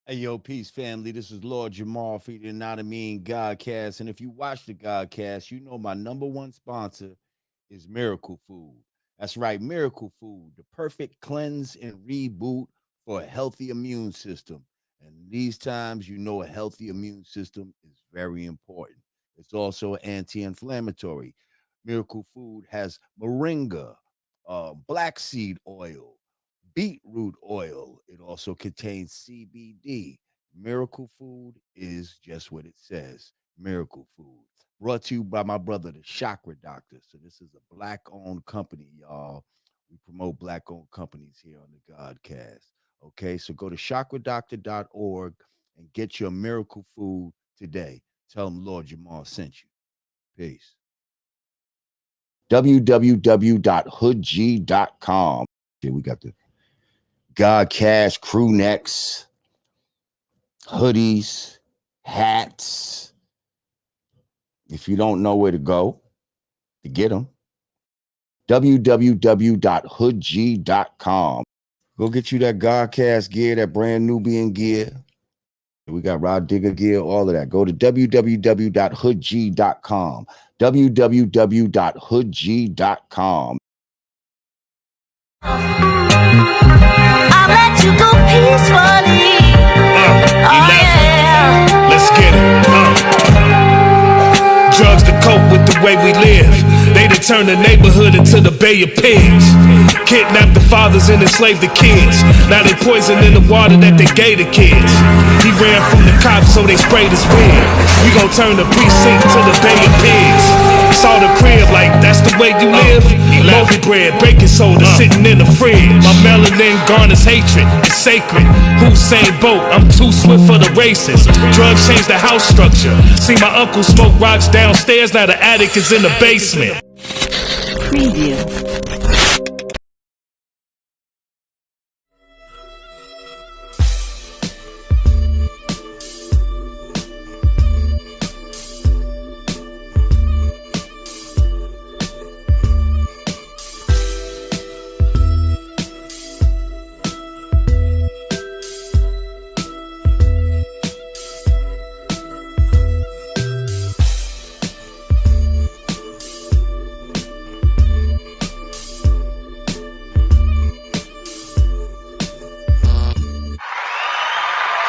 Hey, yo, peace, family. This is Lord Jamar for the Yanadameen Godcast. And if you watch the Godcast, you know my number one sponsor is Miracle Food. That's right, Miracle Food, the perfect cleanse and reboot for a healthy immune system. And these times, you know a healthy immune system is very important. It's also anti inflammatory. Miracle Food has Moringa, black seed oil, beet root oil. It also contains CBD. Miracle Food is just what it says. Miracle Food. Brought to you by my brother, the Chakra Doctor. So this is a black-owned company, y'all. We promote black-owned companies here on the Godcast. Okay, so go to chakradoctor.org and get your Miracle Food today. Tell them Lord Jamal sent you. Peace. www.hoodg.com. Yeah, we got the Godcast crew necks, hoodies, hats. If you don't know where to go to get them, www.hoodg.com. Go get you that Godcast gear, that brand Nubian gear. We got Rod Digger gear, all of that. Go to www.hoodg.com. www.hoodg.com. I'll let you go peacefully. Oh yeah. Let's get it. Drugs to cope with the way we live. They done turn the neighborhood into the Bay of Pigs. Kidnapped the fathers and enslaved the kids. Now they poisoning the water that they gave the kids. He ran from the cops, so they sprayed his wig. We gon' turn the precinct to the Bay of Pigs. Saw the crib like that's the way you live. Loafy bread, baking soda sitting in the fridge. My melanin garners hatred, it's sacred. Hussein Bolt, I'm too swift for the races. Drugs change the house structure. See my uncle smoke rocks downstairs, now the attic is in the basement. Preview.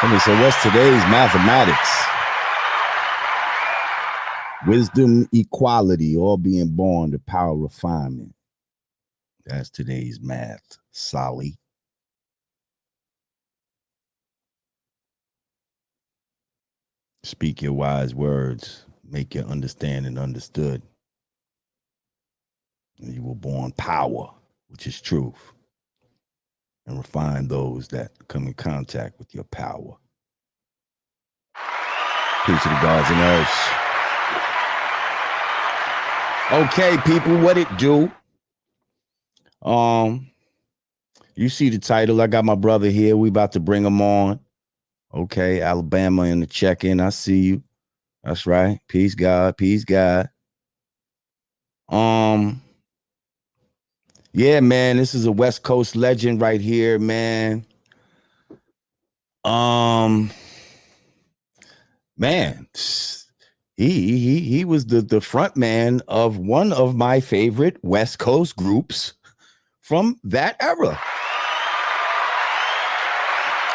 Somebody said, what's today's mathematics? Wisdom, equality, all being born to power refinement. That's today's math, Solly. Speak your wise words, make your understanding understood. And you were born power, which is truth. And refine those that come in contact with your power. Peace to the gods and earths. Okay, people, what it do? You see the title. I got my brother here. We about to bring him on. Okay, Alabama in the check-in. I see you. That's right. Peace, God. Peace, God. Yeah, man, this is a West Coast legend right here, man. Man, he was the front man of one of my favorite West Coast groups from that era.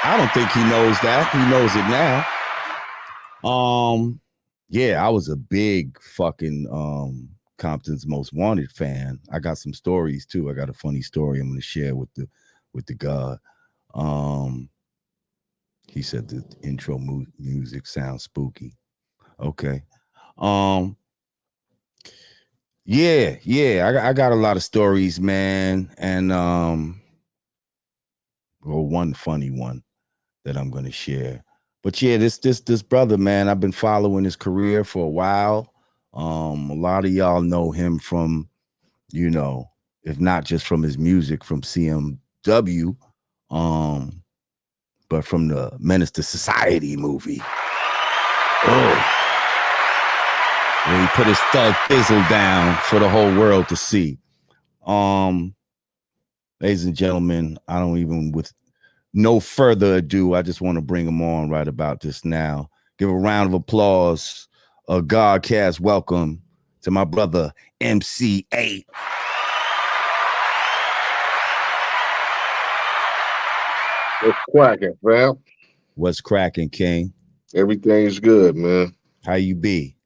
I don't think he knows that. He knows it now. Yeah, I was a big fucking Compton's Most Wanted fan. I got some stories too. I got a funny story I'm going to share with the God. He said the intro music sounds spooky. Okay. Yeah. I got a lot of stories, man, and one funny one that I'm going to share. But yeah, this brother, man, I've been following his career for a while. A lot of y'all know him from, if not just from his music, from CMW, but from the Menace to Society movie. Oh, where he put his thug fizzle down for the whole world to see. Ladies and gentlemen, I don't even no further ado, I just want to bring him on right about this now. Give a round of applause. Godcast, welcome to my brother MC Eiht. What's cracking, fam? What's cracking, King? Everything's good, man. How you be?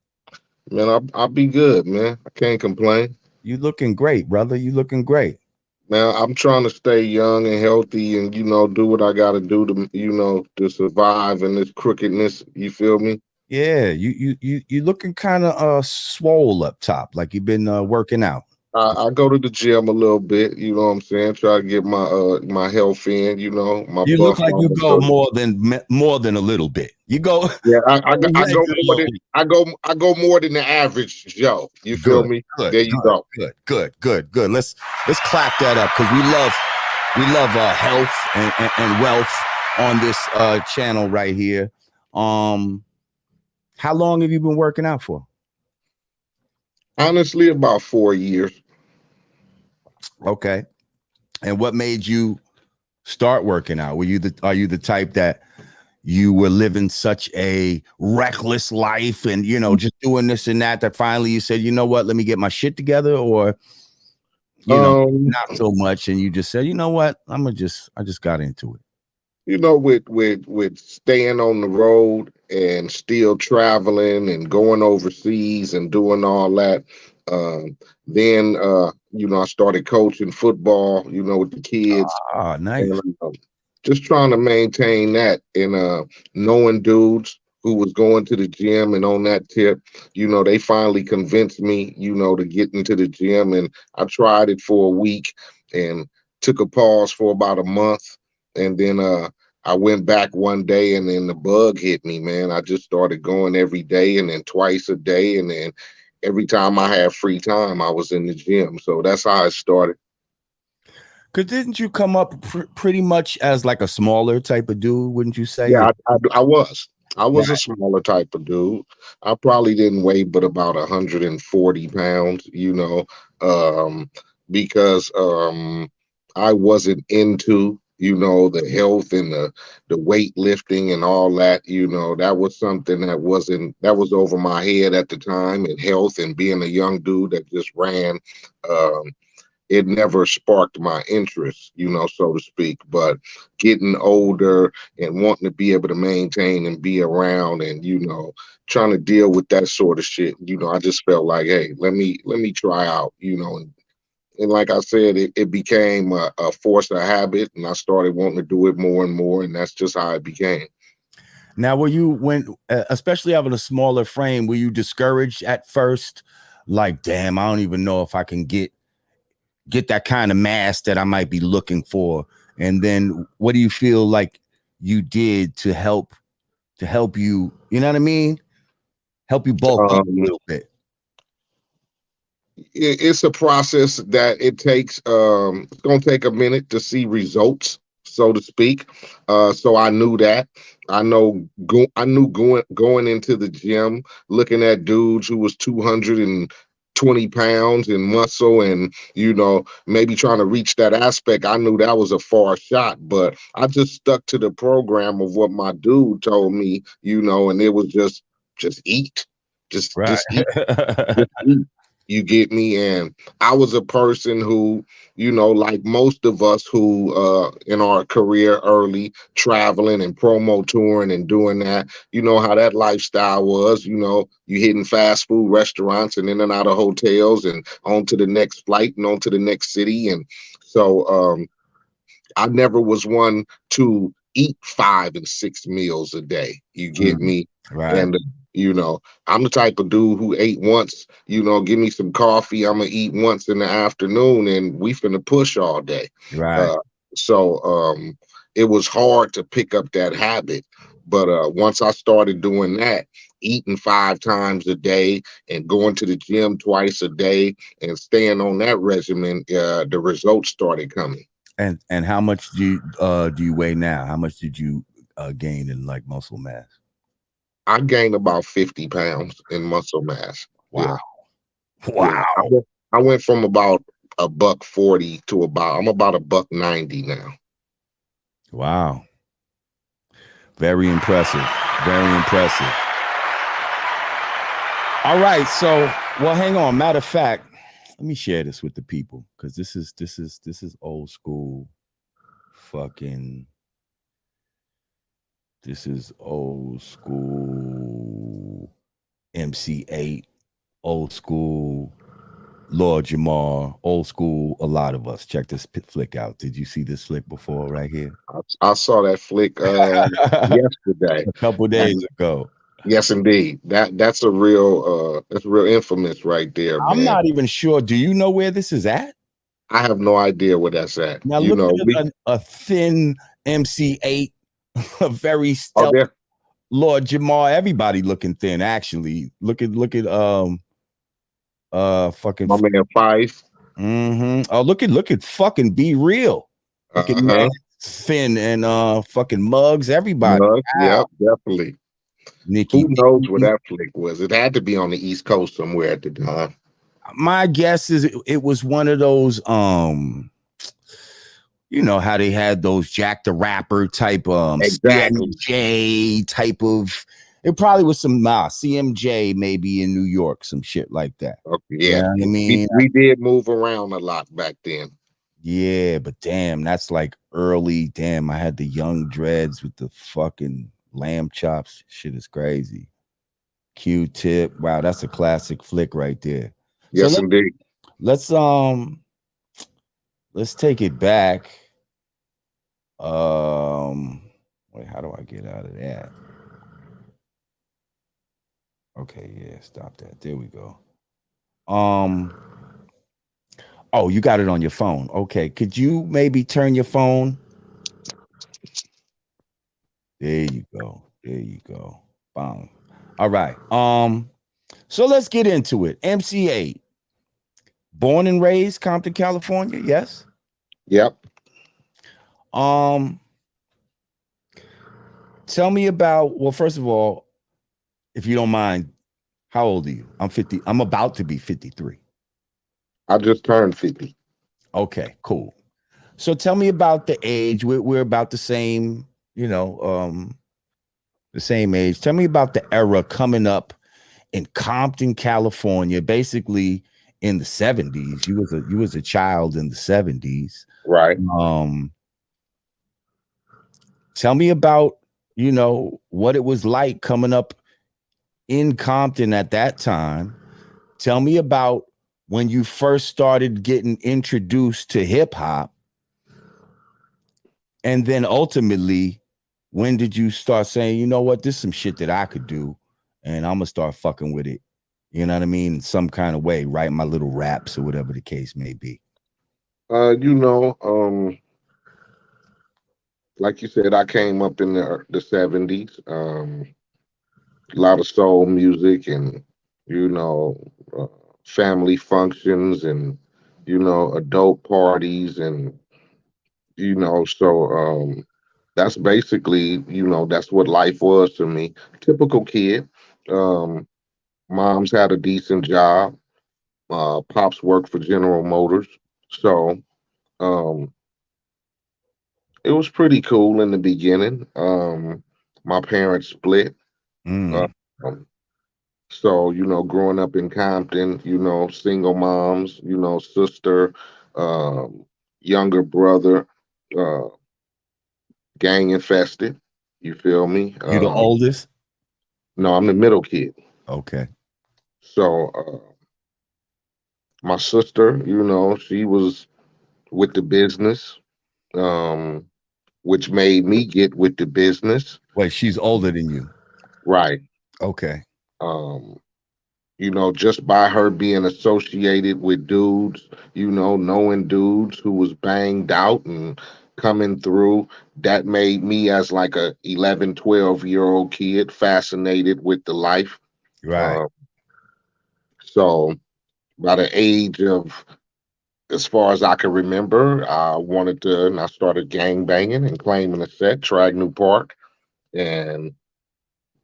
Man, I'll be good, man. I can't complain. You looking great, brother. You looking great. Man, I'm trying to stay young and healthy and, do what I got to do to survive in this crookedness. You feel me? Yeah, you looking kind of swole up top, like you've been working out. I go to the gym a little bit, you know what I'm saying? Try to get my health in, my You look like you go muscle. more than a little bit. You go. Yeah, I go more than regularly. I go more than the average Joe. You feel me? There you go. Good. Let's clap that up because we love health and wealth on this channel right here. How long have you been working out for? Honestly, about 4 years. Okay. And what made you start working out? Are you the type that you were living such a reckless life and just doing this and that finally you said, you know what, let me get my shit together, or not so much, and you just said, you know what, I just got into it? With staying on the road and still traveling and going overseas and doing all that. Then I started coaching football, with the kids. Ah, nice. And, just trying to maintain that and knowing dudes who was going to the gym and on that tip, they finally convinced me, to get into the gym. And I tried it for a week and took a pause for about a month. And then I went back one day and then the bug hit me, man. I just started going every day and then twice a day. And then every time I had free time, I was in the gym. So that's how it started. Because didn't you come up pretty much as like a smaller type of dude, wouldn't you say? Yeah, I was. I was a smaller type of dude. I probably didn't weigh but about 140 pounds, because I wasn't into, the health and the weightlifting and all that. That was something that was over my head at the time, and health and being a young dude that just ran. It never sparked my interest, so to speak. But getting older and wanting to be able to maintain and be around and, trying to deal with that sort of shit, I just felt like, hey, let me try out, and like I said, it became a force of habit, and I started wanting to do it more and more, and that's just how it became. Now, especially having a smaller frame, were you discouraged at first? Like, damn, I don't even know if I can get that kind of mass that I might be looking for. And then what do you feel like you did to help you, you know what I mean? Help you bulk up a little bit. It's a process that it takes. It's going to take a minute to see results, so to speak. So I knew that. I knew going into the gym, looking at dudes who was 220 pounds in muscle and, maybe trying to reach that aspect. I knew that was a far shot, but I just stuck to the program of what my dude told me, and it was just eat. Just eat. Just eat. You get me? And I was a person who, like most of us who in our career early, traveling and promo touring and doing that, how that lifestyle was, you hitting fast food restaurants and in and out of hotels and on to the next flight and on to the next city. And so I never was one to eat 5 and 6 meals a day. You get me? Right. And I'm the type of dude who ate once, give me some coffee. I'm going to eat once in the afternoon and we finna push all day. Right. So it was hard to pick up that habit. But once I started doing that, eating 5 times a day and going to the gym twice a day and staying on that regimen, the results started coming. And how much do you weigh now? How much did you gain in like muscle mass? I gained about 50 pounds in muscle mass. Wow. Yeah. Wow. Yeah. I went from about $140 to I'm about $190 now. Wow. Very impressive. Very impressive. All right. So, well, hang on. Matter of fact, let me share this with the people because this is old school fucking. This is old school MC Eiht, old school Lord Jamar, old school. A lot of us. Check this flick out. Did you see this flick before right here? I saw that flick yesterday. A couple days ago. Yes, indeed. That's a real infamous right there, I'm man. not even sure. Do you know where this is at? I have no idea where that's at. Now You look know, at a thin MC Eiht, a very stealth there. Lord Jamar. Everybody looking thin. Actually, look at fucking My man Fife. Oh, look at fucking Be Real. Look at man Thin and fucking Muggs. Everybody. Wow. Yep, definitely. Nikki. Who knows where that flick was? It had to be on the East Coast somewhere at the time. My guess is it was one of those you know how they had those Jack the Rapper type Exactly. CMJ type of. It probably was some CMJ maybe in New York, some shit like that. Okay, yeah. You know I mean, we did move around a lot back then. Yeah, but damn, that's like early. Damn, I had the young dreads with the fucking lamb chops. Shit is crazy. Q-tip. Wow, that's a classic flick right there. Yes, so indeed. Let's take it back. Wait, how do I get out of that? Okay, yeah, stop that. There we go. Oh, you got it on your phone. Okay, could you maybe turn your phone? There you go. There you go. Bang. All right. So let's get into it. MC Eiht, born and raised Compton, California. Yes. Yep. Tell me about. Well, first of all, if you don't mind, how old are you? I'm 50. I'm about to be 53. I just turned 50. Okay, cool. So tell me about the age. We're about the same. You know, the same age. Tell me about the era coming up in Compton, California, basically in the 70s. You was a child in the 70s. Right. Tell me about, you know, what it was like coming up in Compton at that time. Tell me about when you first started getting introduced to hip hop. And then ultimately, when did you start saying, you know what, this is some shit that I could do and I'm gonna start fucking with it? You know what I mean? In some kind of way, write my little raps or whatever the case may be. You know, like you said, I came up in the 70s. A lot of soul music and, you know, family functions and, you know, adult parties and, you know, so that's basically, you know, that's what life was to me. Typical kid. Mom's had a decent job. Pops worked for General Motors. So it was pretty cool in the beginning. My parents split. Um, so, you know, growing up in Compton, you know, single moms, you know, sister, younger brother, uh, gang infested. You feel me? You the oldest? No, I'm the middle kid. Okay. So my sister, you know, she was with the business, which made me get with the business. Wait, she's older than you. Right. Okay. You know, just by her being associated with dudes, you know, knowing dudes who was banged out and coming through, that made me as like a 11, 12-year-old kid fascinated with the life. Right. So by the age of, as far as I can remember, and I started gang banging and claiming a set, Tragnew Park. And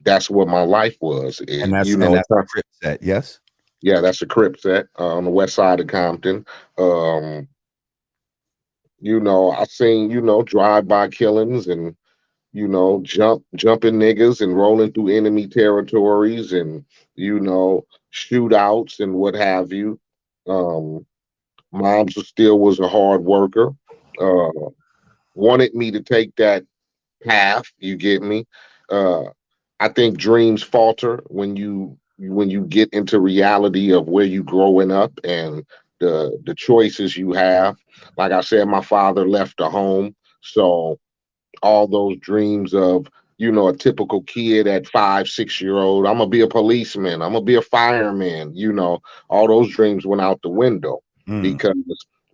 that's what my life was. And that's a Crip set, yes? Yeah, that's a Crip set on the west side of Compton. I seen, drive-by killings and, jumping niggas and rolling through enemy territories and, shootouts and what have you. Um, Moms was a hard worker. Uh, Wanted me to take that path. You get me? Uh, I think dreams falter when you get into reality of where you growing up and the choices you have. Like I said, my father left the home, so all those dreams of a typical kid at 5, 6 year old. I'm gonna be a policeman. I'm gonna be a fireman. All those dreams went out the window because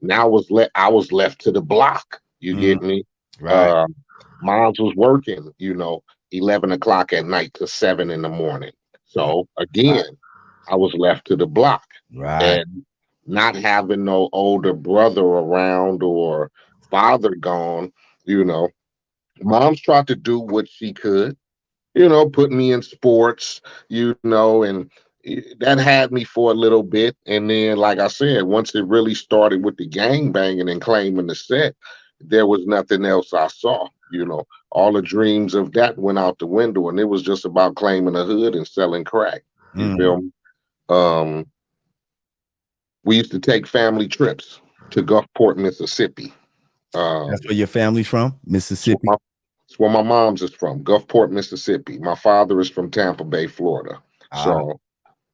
now I was left to the block. You get me? Right. Moms was working. 11 o'clock at night to 7 in the morning. So again, I was left to the block. Right. And not having no older brother around or father gone, you know, mom's tried to do what she could, put me in sports, and that had me for a little bit. And then, like I said, once it really started with the gang banging and claiming the set, there was nothing else I saw. All the dreams of that went out the window, and it was just about claiming the hood and selling crack. You feel me? We used to take family trips to Gulfport, Mississippi. That's where your family's from, Mississippi. It's where my mom's is from, Gulfport, Mississippi. My father is from Tampa Bay, Florida. So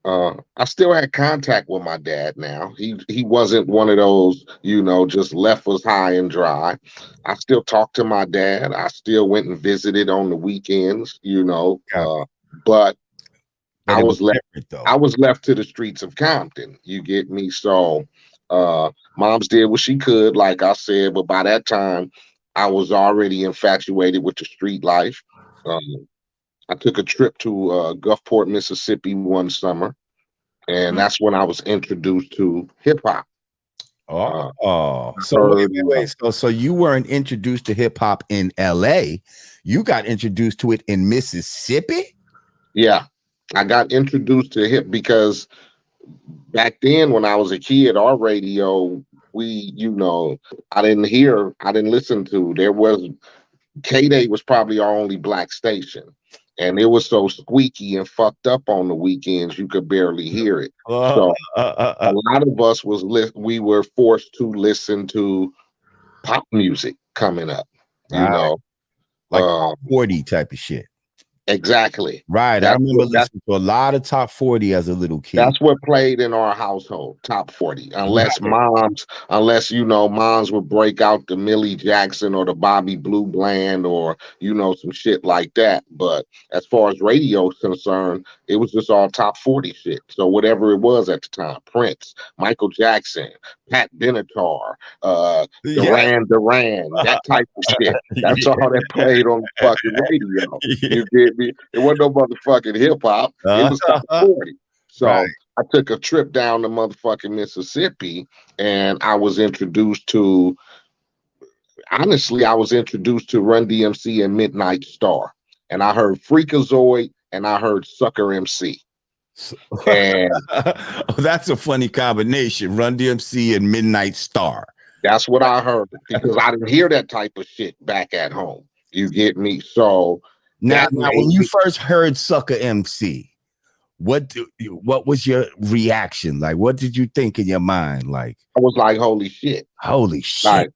I still had contact with my dad now. He wasn't one of those, just left us high and dry. I still talk to my dad. I still went and visited on the weekends, but I was left to the streets of Compton. You get me? So mom's did what she could, like I said, but by that time I was already infatuated with the street life. I took a trip to Gulfport, Mississippi one summer, and that's when I was introduced to hip hop. So wait. So you weren't introduced to hip hop in LA. You got introduced to it in Mississippi? Yeah. I got introduced to hip because back then when I was a kid, our radio, I didn't listen to. There was K-Day was probably our only black station. And it was so squeaky and fucked up on the weekends, you could barely hear it. So a lot of us we were forced to listen to pop music coming up, like 40 type of shit. Exactly. Right. I remember listening to a lot of top 40 as a little kid. That's what played in our household, top 40. Unless moms would break out the Millie Jackson or the Bobby Blue Bland or, some shit like that. But as far as radio is concerned, it was just all top 40 shit. So whatever it was at the time, Prince, Michael Jackson, Pat Benatar, Duran Duran, that type of shit. That's all that played on the fucking radio. You get me? It wasn't no motherfucking hip hop. It was top 40. So I took a trip down to motherfucking Mississippi, and I was introduced to Run DMC and Midnight Star. And I heard Freakazoid and I heard Sucker MC. And that's a funny combination, Run DMC and Midnight Star. That's what I heard because I didn't hear that type of shit back at home. You get me? So now when you first heard Sucker MC, what was your reaction? Like, what did you think in your mind? Like, I was like, holy shit. Right?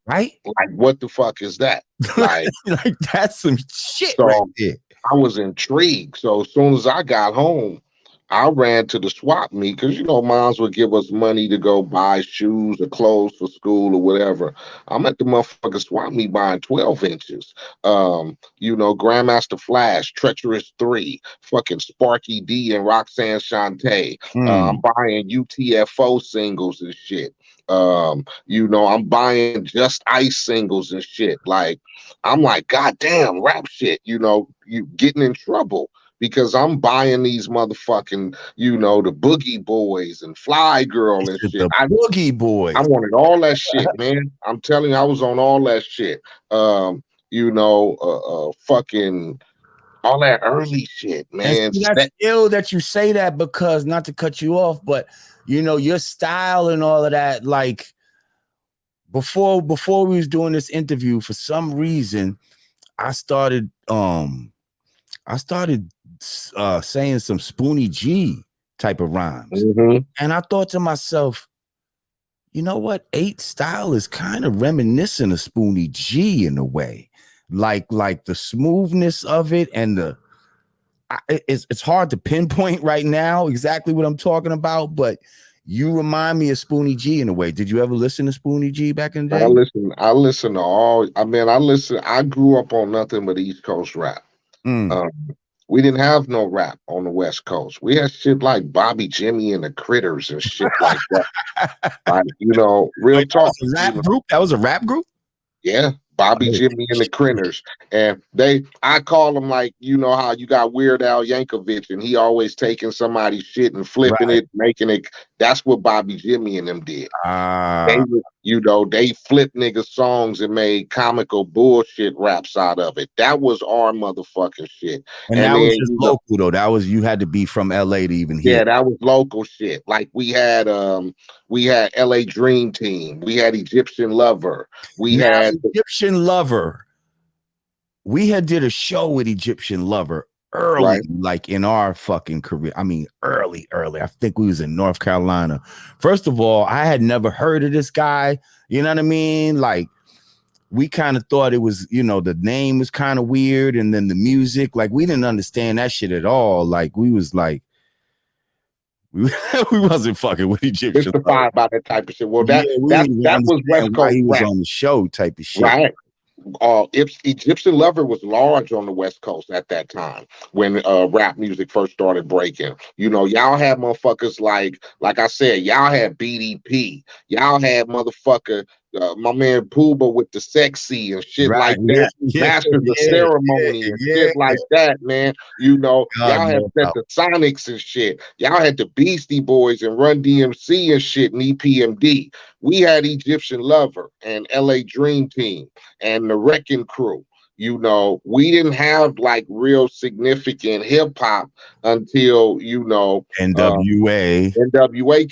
Like, what the fuck is that? Like, like that's some shit right there. I was intrigued. So as soon as I got home, I ran to the swap meet because, moms would give us money to go buy shoes or clothes for school or whatever. I'm at the motherfucking swap meet buying 12 inches. Grandmaster Flash, Treacherous 3, fucking Sparky D and Roxanne Shante. I'm buying UTFO singles and shit. I'm buying Just Ice singles and shit. Like, I'm like, goddamn, rap shit, you getting in trouble. Because I'm buying these motherfucking, the Boogie Boys and Fly Girl and shit. The Boogie Boys. I wanted all that shit, man. I'm telling you, I was on all that shit. Fucking all that early shit, man. That's ill that you say that because, not to cut you off, but your style and all of that, like, before we was doing this interview, for some reason, I started saying some Spoonie G type of rhymes. And I thought to myself, you know what? Eiht style is kind of reminiscent of Spoonie G in a way. Like the smoothness of it and it's hard to pinpoint right now exactly what I'm talking about, but you remind me of Spoonie G in a way. Did you ever listen to Spoonie G back in the day? I listen to all. I mean, I grew up on nothing but East Coast rap. We didn't have no rap on the West Coast. We had shit like Bobby Jimmy and the Critters and shit like that. Like, you know, real talk. That was a rap group? That was a rap group? Yeah. Bobby Jimmy and the Critters. And I call them like, you know how you got Weird Al Yankovic and he always taking somebody's shit and flipping it, making it. That's what Bobby Jimmy and them did. They flipped niggas songs and made comical bullshit raps out of it. That was our motherfucking shit. And that was just local though. That was, you had to be from LA to even hear. Yeah, that was local shit. Like we had LA Dream Team, we had Egyptian Lover, we had Egyptian Lover. We had did a show with Egyptian Lover early, like in our fucking career. I mean, early. I think we was in North Carolina. First of all, I had never heard of this guy. You know what I mean? Like, we kind of thought it was, you know, the name was kind of weird, and then the music, like, we didn't understand that shit at all. Like, we was like, we wasn't fucking with Egyptian. Mystified by that type of shit. Well, that was West Coast. He was on the show type of shit. Right. Egyptian Lover was large on the West Coast at that time when rap music first started breaking. You know, y'all had motherfuckers like I said, y'all had BDP, y'all had motherfucker my man Pooba with the sexy and shit like that, Masters of Ceremony and shit like that, man. You know, y'all had the Sonics and shit. Y'all had the Beastie Boys and Run DMC and shit and EPMD. We had Egyptian Lover and LA Dream Team and the Wrecking Crew. You know, we didn't have like real significant hip hop until, you know, NWA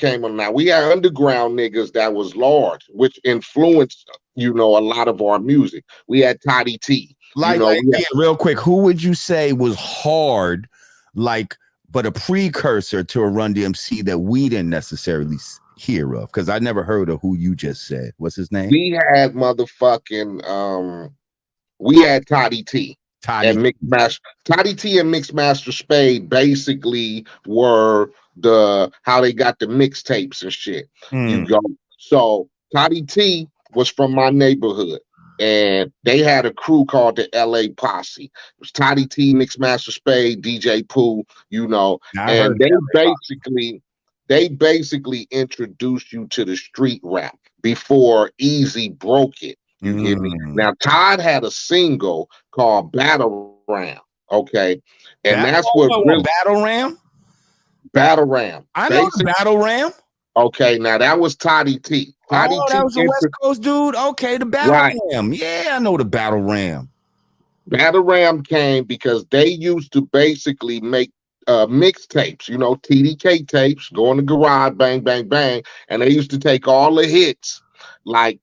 came on. Now we had underground niggas that was large, which influenced, you know, a lot of our music. We had Toddy T. Real quick, who would you say was hard, like, but a precursor to a Run DMC that we didn't necessarily hear of? Because I never heard of who you just said. What's his name? We had motherfucking we had Toddy T. Toddy T and Mixmaster Spade basically were how they got the mixtapes and shit. You go. So Toddy T was from my neighborhood, and they had a crew called the LA Posse. It was Toddy T, Mixmaster Spade, DJ Pooh, you know, and they basically introduced you to the street rap before Easy broke it. You hear me? Now, Todd had a single called Battle Ram, okay? And that's what really... Battle Ram? Battle Ram. I know Battle Ram. Okay, now that was Toddy T. That was a West Coast dude? Okay, the Battle Ram. Yeah, I know the Battle Ram. Battle Ram came because they used to basically make mixtapes, you know, TDK tapes, go in the garage, bang, bang, bang, and they used to take all the hits. Like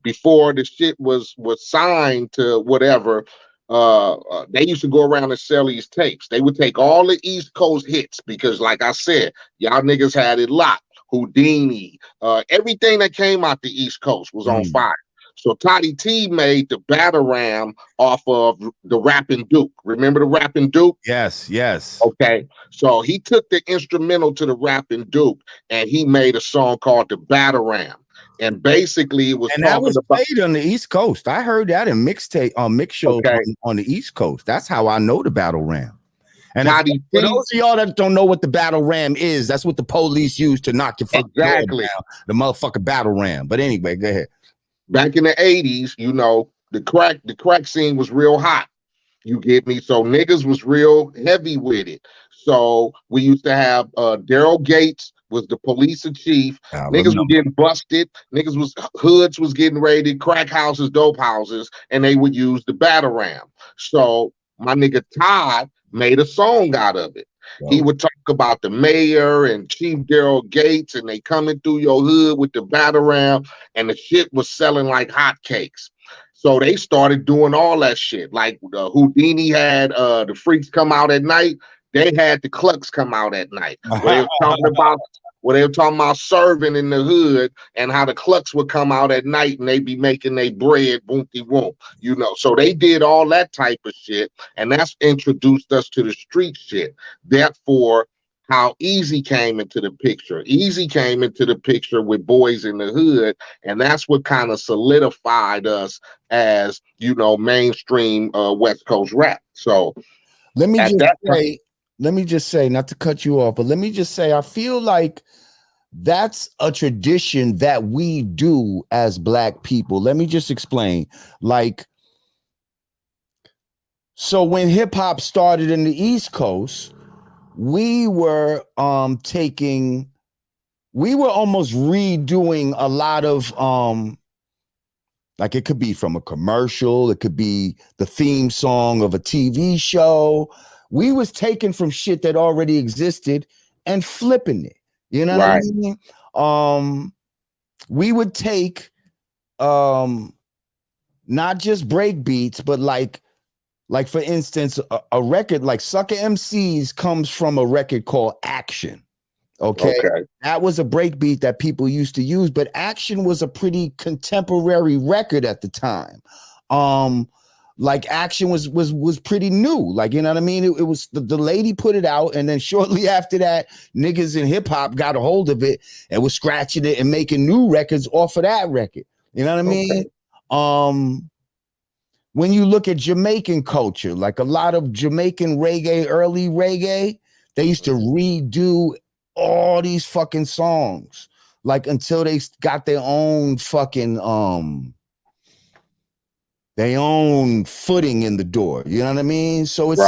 before the shit was signed to whatever, they used to go around and sell these tapes. They would take all the East Coast hits because, like I said, y'all niggas had it locked. Houdini, everything that came out the East Coast was on fire. So Toddy T made the Battle Ram off of the Rappin' Duke. Remember the Rappin' Duke? Yes. Okay, so he took the instrumental to the Rappin' Duke and he made a song called the Battle Ram. And basically, it was that was played on the East Coast. I heard that in mixtape mix shows on the East Coast. That's how I know the Battle Ram. And for those of y'all that don't know what the Battle Ram is, that's what the police use to knock your fucking door down. The motherfucking Battle Ram. But anyway, go ahead. Back in the 80s, you know, the crack scene was real hot. You get me? So niggas was real heavy with it. So we used to have Daryl Gates was the police chief. Niggas were getting busted. Hoods was getting raided, crack houses, dope houses, and they would use the Battle Ram. So my nigga Todd made a song out of it. He Yo. would talk about the mayor and Chief Daryl Gates, and they coming through your hood with the batarang, and the shit was selling like hotcakes. So they started doing all that shit. Like Houdini had the freaks come out at night. They had the clucks come out at night. Where they were talking about serving in the hood and how the clucks would come out at night and they be making their bread, boomty whoop. So they did all that type of shit, and that's introduced us to the street shit. Therefore, how Easy came into the picture. Easy came into the picture with Boys in the Hood, and that's what kind of solidified us as mainstream West Coast rap. So Let me at just that time, say, not to cut you off, but let me just say, I feel like that's a tradition that we do as Black people. Let me just explain. Like, so when hip hop started in the East Coast, we were almost redoing a lot of like, it could be from a commercial, it could be the theme song of a TV show. We was taking from shit that already existed and flipping it. You know what I right, mean? We would take not just break beats, but like for instance, a record like Sucker MCs comes from a record called Action. Okay. That was a break beat that people used to use, but Action was a pretty contemporary record at the time. Like Action was pretty new. Like, you know what I mean? It was the lady put it out, and then shortly after that, niggas in hip hop got a hold of it and was scratching it and making new records off of that record. You know what I mean? When you look at Jamaican culture, like a lot of Jamaican reggae, early reggae, they used to redo all these fucking songs, like until they got their own fucking their own footing in the door. You know what I mean? So it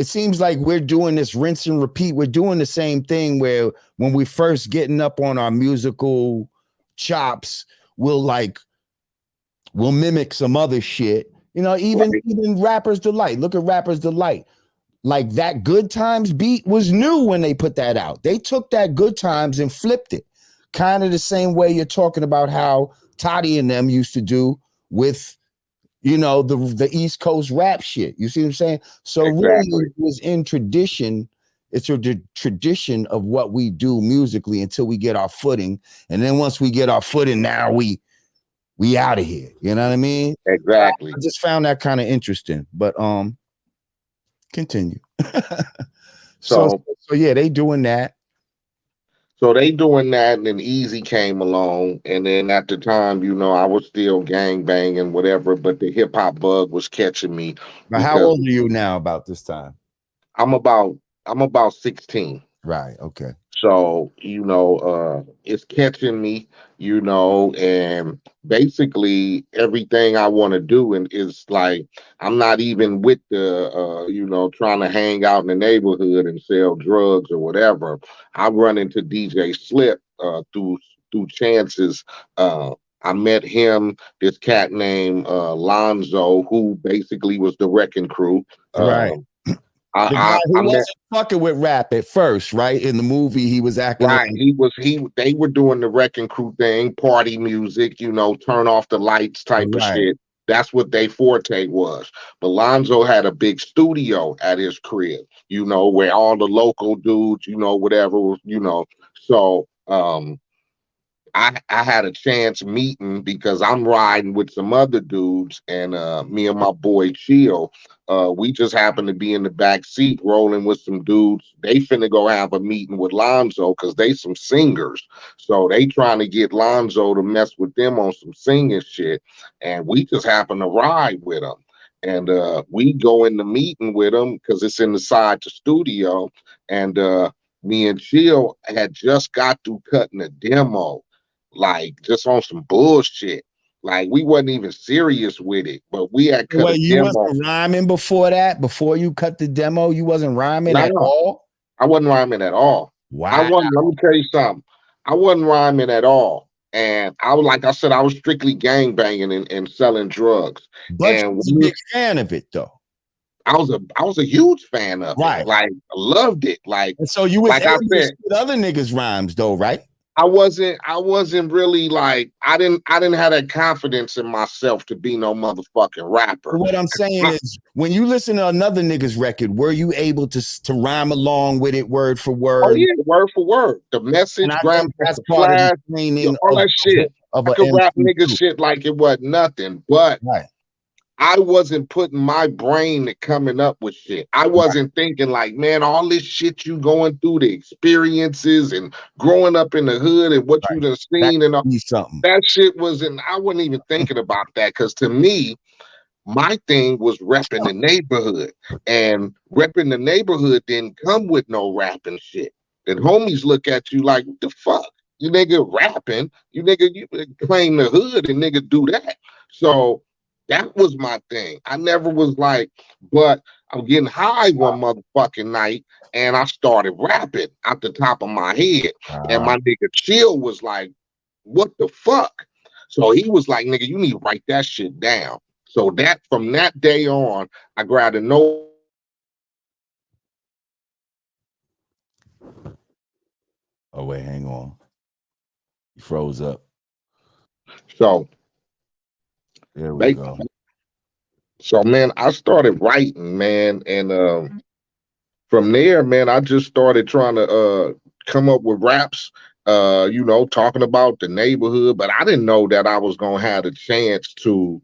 seems like we're doing this rinse and repeat. We're doing the same thing where when we first getting up on our musical chops, we'll mimic some other shit. Even Rapper's Delight. Look at Rapper's Delight. Like, that Good Times beat was new when they put that out. They took that Good Times and flipped it. Kind of the same way you're talking about how Toddy and them used to do with, the East Coast rap shit. You see what I'm saying? So really it was in tradition. It's a tradition of what we do musically until we get our footing. And then once we get our footing, now we out of here. You know what I mean? Exactly. I just found that kind of interesting, but continue. so yeah, they doing that. So they doing that, and then Easy came along, and then at the time, I was still gang banging, whatever, but the hip hop bug was catching me. Now, how old are you now about this time? I'm about 16. Right. Okay. So, it's catching me, and basically everything I want to do and is like, I'm not even with the, trying to hang out in the neighborhood and sell drugs or whatever. I run into DJ Slip through chances. I met him, this cat named Lonzo, who basically was the Wrecking Crew. Right. The guy who wasn't fucking with rap at first, right? In the movie, he was acting right. They were doing the Wrecking Crew thing, party music, turn off the lights type of shit. That's what they forte was. But Lonzo had a big studio at his crib, where all the local dudes, whatever, So I had a chance meeting because I'm riding with some other dudes, and me and my boy Chill, we just happened to be in the back seat rolling with some dudes. They finna go have a meeting with Lonzo because they some singers. So they trying to get Lonzo to mess with them on some singing shit. And we just happen to ride with them. And we go in the meeting with them because it's inside the studio. And me and Chill had just got through cutting a demo, like just on some bullshit. Like we wasn't even serious with it, but we had cut a you demo. Wasn't rhyming before that? Before you cut the demo, you wasn't rhyming at all? I wasn't rhyming at all. Wow. Let me tell you something. I wasn't rhyming at all. And I was, like I said, I was strictly gang banging and selling drugs. But you was a big fan of it though. I was a huge fan of it. Right. Like, I loved it. And so you was Like I able to said, spit other niggas' rhymes though, right? I wasn't really like, I didn't have that confidence in myself to be no motherfucking rapper. But what I'm saying is, when you listen to another nigga's record, were you able to rhyme along with it word for Oh word? yeah, word for word. The message, And I think that's Grandmaster part of the Flash, training all that shit. of I a could rap MC nigga too. shit like it wasn't nothing, but Right. I wasn't putting my brain to coming up with shit. I wasn't thinking like, man, all this shit you going through, the experiences and growing up in the hood and what you Right. done That seen and all means something. that shit wasn't, I wasn't even thinking about that. Cause to me, my thing was repping the neighborhood. And repping the neighborhood didn't come with no rapping shit. And homies look at you like, what the fuck? You nigga rapping, you nigga, you claim the hood and nigga do that. So that was my thing. I never was like, but I'm getting high one motherfucking night and I started rapping out the top of my head. And my nigga Chill was like, what the fuck? So he was like, nigga, you need to write that shit down. So that from that day on, I grabbed a note. Oh wait, hang on. You froze up. So There we they, go. so man, I started writing, man, and from there, man, I just started trying to come up with raps, talking about the neighborhood, but I didn't know that I was gonna have a chance to,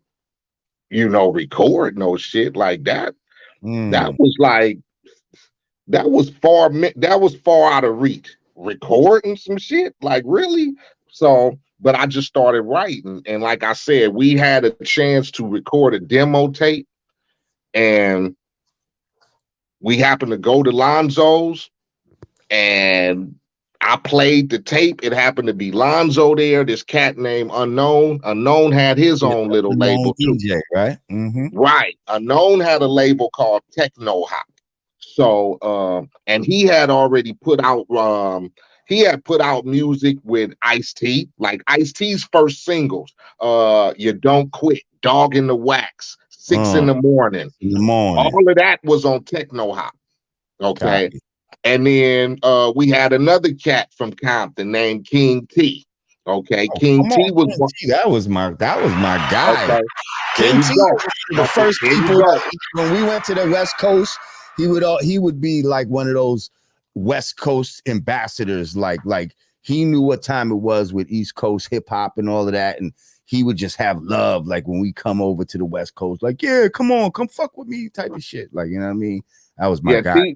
record no shit like that. That was like that was far out of reach. Recording some shit, like really? So, but I just started writing, and like I said, we had a chance to record a demo tape, and we happened to go to Lonzo's, and I played the tape. It happened to be Lonzo there. This cat named Unknown. Unknown had his own little label too. DJ, right? Mm-hmm. Right. Unknown had a label called Techno Hop. So and he had already put out music with Ice-T, like Ice-T's first singles, You Don't Quit, Dog in the Wax, 6 in the morning. In the morning. All of that was on Techno Hop. Okay. Copy. And then we had another cat from Compton named King T. Okay. King T was King T, that was my guy. okay. King T was the first people when we went to the West Coast, he would be like one of those West Coast ambassadors, like he knew what time it was with East Coast hip hop and all of that, and he would just have love like when we come over to the West Coast, like, yeah, come on, come fuck with me type of shit, like, you know what I mean? That was my guy.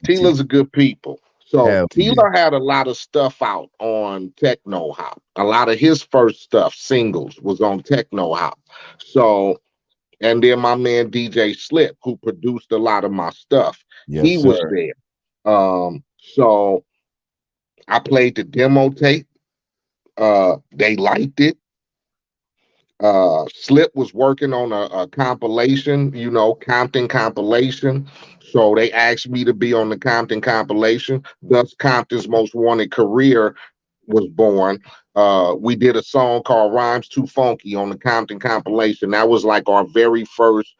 Tila's a good people. So Tila had a lot of stuff out on Techno Hop. A lot of his first stuff, singles, was on Techno Hop. So, and then my man DJ Slip, who produced a lot of my stuff, he was there. So I played the demo tape. They liked it. Slip was working on a compilation, Compton compilation. So they asked me to be on the Compton compilation. Thus, Compton's Most Wanted Career was born. We did a song called Rhymes Too Funky on the Compton compilation. That was like our very first,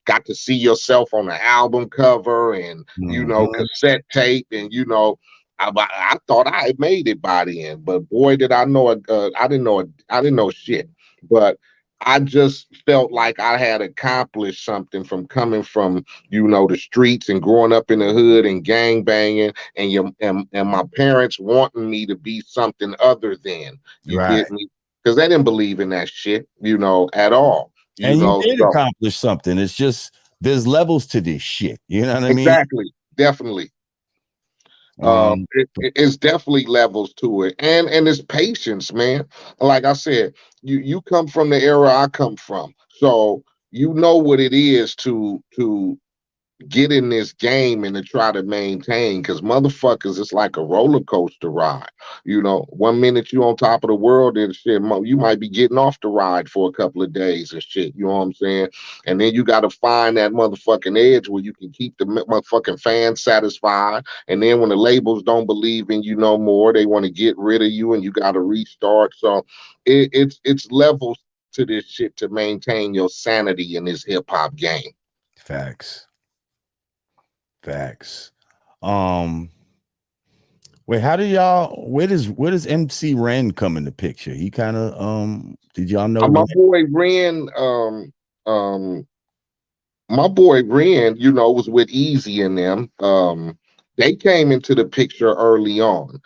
got to see yourself on the album cover and, cassette tape. And, I thought I had made it by the end, but boy, did I know it. I didn't know shit. But I just felt like I had accomplished something from coming from, the streets and growing up in the hood and gang banging and my parents wanting me to be something other than, you get me? Because they didn't believe in that shit, at all. You did accomplish something. It's just there's levels to this shit. You know what I mean? Exactly. Definitely. It's definitely levels to it, and it's patience, man. Like I said, you come from the era I come from, so you know what it is to get in this game and to try to maintain, because motherfuckers, it's like a roller coaster ride. 1 minute you on top of the world and shit, you might be getting off the ride for a couple of days and shit. You know what I'm saying? And then you got to find that motherfucking edge where you can keep the motherfucking fans satisfied. And then when the labels don't believe in you no more, they want to get rid of you, and you got to restart. So it's levels to this shit to maintain your sanity in this hip hop game. Facts. Facts. Wait, how do y'all where does MC Ren come in the picture? He kind of did y'all know My Ren? boy Ren, my boy Ren, was with Easy and them. They came into the picture early on.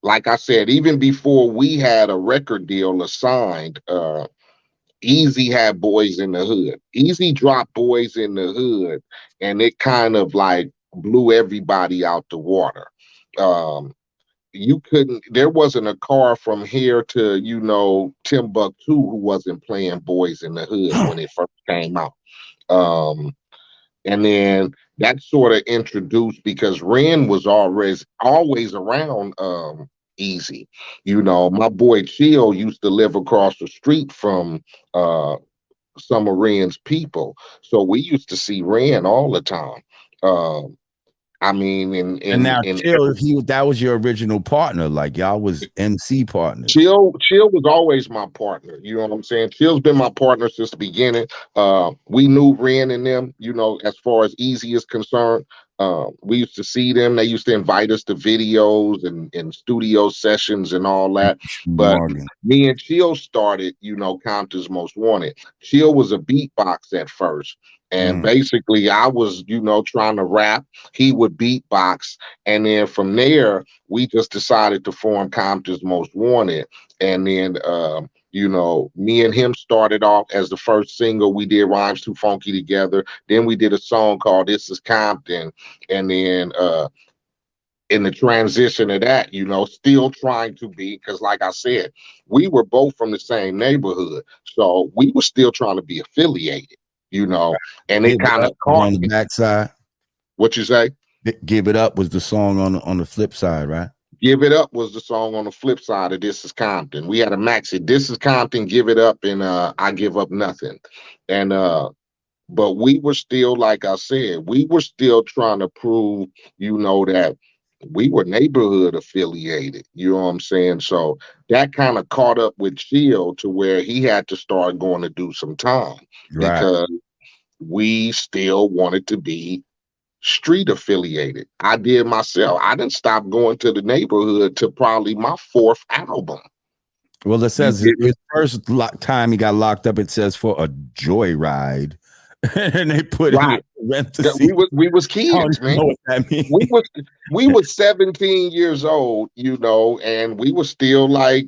Like I said, even before we had a record deal assigned, Easy had Boys in the Hood. Easy dropped Boys in the Hood, and it kind of like blew everybody out the water. Um, there wasn't a car from here to, Timbuktu who wasn't playing Boys in the Hood when it first came out. Um, and then that sort of introduced, because Ren was always around Easy. My boy Chill used to live across the street from some of Ren's people. So we used to see Ren all the time. I mean, And now in Chill, that was your original partner, like y'all was MC partners. Chill was always my partner. You know what I'm saying? Chill's been my partner since the beginning. We knew Ren and them, as far as Easy is concerned. We used to see them. They used to invite us to videos and studio sessions and all that. But Morgan. me and Chill started, Compton's Most Wanted. Chill was a beatbox at first. And basically I was, trying to rap. He would beatbox. And then from there, we just decided to form Compton's Most Wanted. And then, me and him started off as the first single. We did Rhymes Too Funky together. Then we did a song called This Is Compton. And then in the transition of that, still trying to be, because like I said, we were both from the same neighborhood. So we were still trying to be affiliated, and it kind of caught on the backside. What you say? Give It Up was the song on the flip side, right? Give It Up was the song on the flip side of This Is Compton. We had a maxi. This Is Compton, Give It Up, and I Give Up Nothing. And but we were still, like I said, we were still trying to prove, that we were neighborhood affiliated. You know what I'm saying? So that kind of caught up with Chill to where he had to start going to do some time, Right. because we still wanted to be street affiliated. I did myself. I didn't stop going to the neighborhood to probably my 4th album. Well, it says his first time he got locked up, it says for a joyride. And they put right. We was kids, man. Know what that means. We was 17 years old, and we were still like,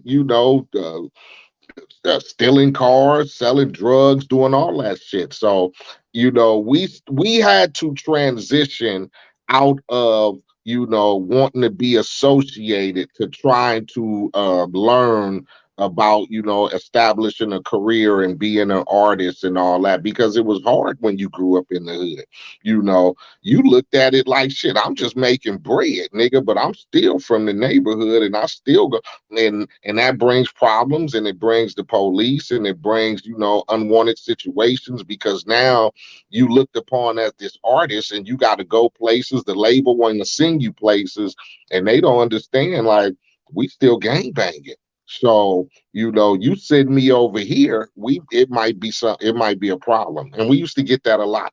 stealing cars, selling drugs, doing all that shit. So, we had to transition out of, wanting to be associated to trying to learn about, establishing a career and being an artist and all that, because it was hard when you grew up in the hood. You looked at it like, shit, I'm just making bread, nigga, but I'm still from the neighborhood, and I still go, and that brings problems, and it brings the police, and it brings, unwanted situations, because now you looked upon as this artist, and you got to go places, the label wanting to send you places, and they don't understand, like, we still gang banging. So, you send me over here, it might be a problem. And we used to get that a lot.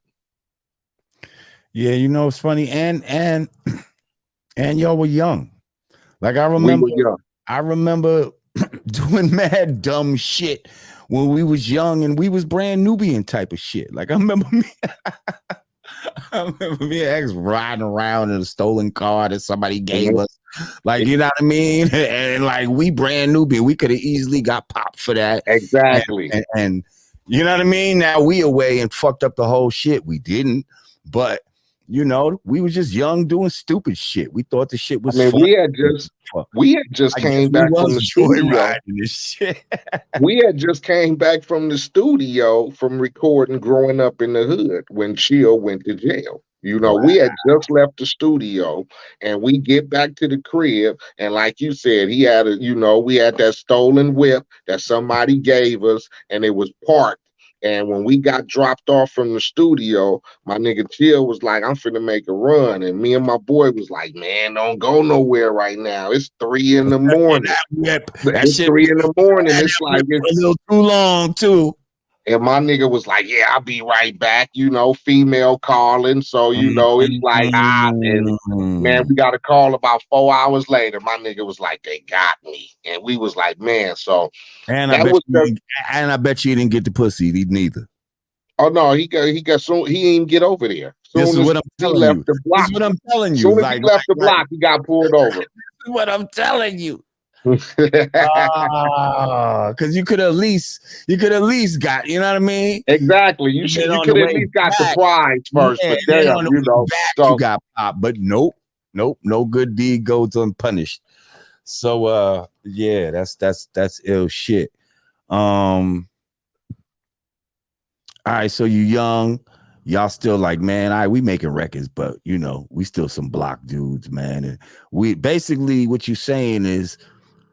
Yeah, it's funny. And y'all were young. Like I remember doing mad dumb shit when we was young, and we was brand Nubian type of shit. Like I remember me and X riding around in a stolen car that somebody gave us. Like, you know what I mean? And like, we brand Nubian. We could have easily got popped for that. Exactly. And you know what I mean? Now we away and fucked up the whole shit. We didn't. But, we was just young doing stupid shit. We thought the shit was fun. We had just came back from the studio. This shit. We had just came back from the studio from recording Growing Up in the Hood when Chill went to jail. We had just left the studio, and we get back to the crib, and like you said, he had we had that stolen whip that somebody gave us, and it was parked. And when we got dropped off from the studio, my nigga Chill was like, I'm finna make a run. And me and my boy was like, man, don't go nowhere right now. It's 3 in the morning. That it's shit, 3 in the morning. It's like, it's a little too long, too. And my nigga was like, yeah, I'll be right back, female calling. So, it's like, and man, Mm. we got a call about 4 hours later. My nigga was like, they got me. And we was like, man, so And I that bet was you the, didn't, and I bet you didn't get the pussy neither. oh no, he got soon, he didn't even get over there. This Soon is as what I'm he telling left you. the This block, is what I'm telling you. soon as he left the Like, block, he got pulled over. this is what I'm telling you. Because you could at least got, you know what I mean? Exactly. And then You on the could at way least got the back, prize first, yeah, but and then damn, on the way back, you So got popped. But nope, no good deed goes unpunished. So yeah, that's ill shit. All right, so you young, y'all still like, man, we making records, but we still some block dudes, man. And we basically what you saying is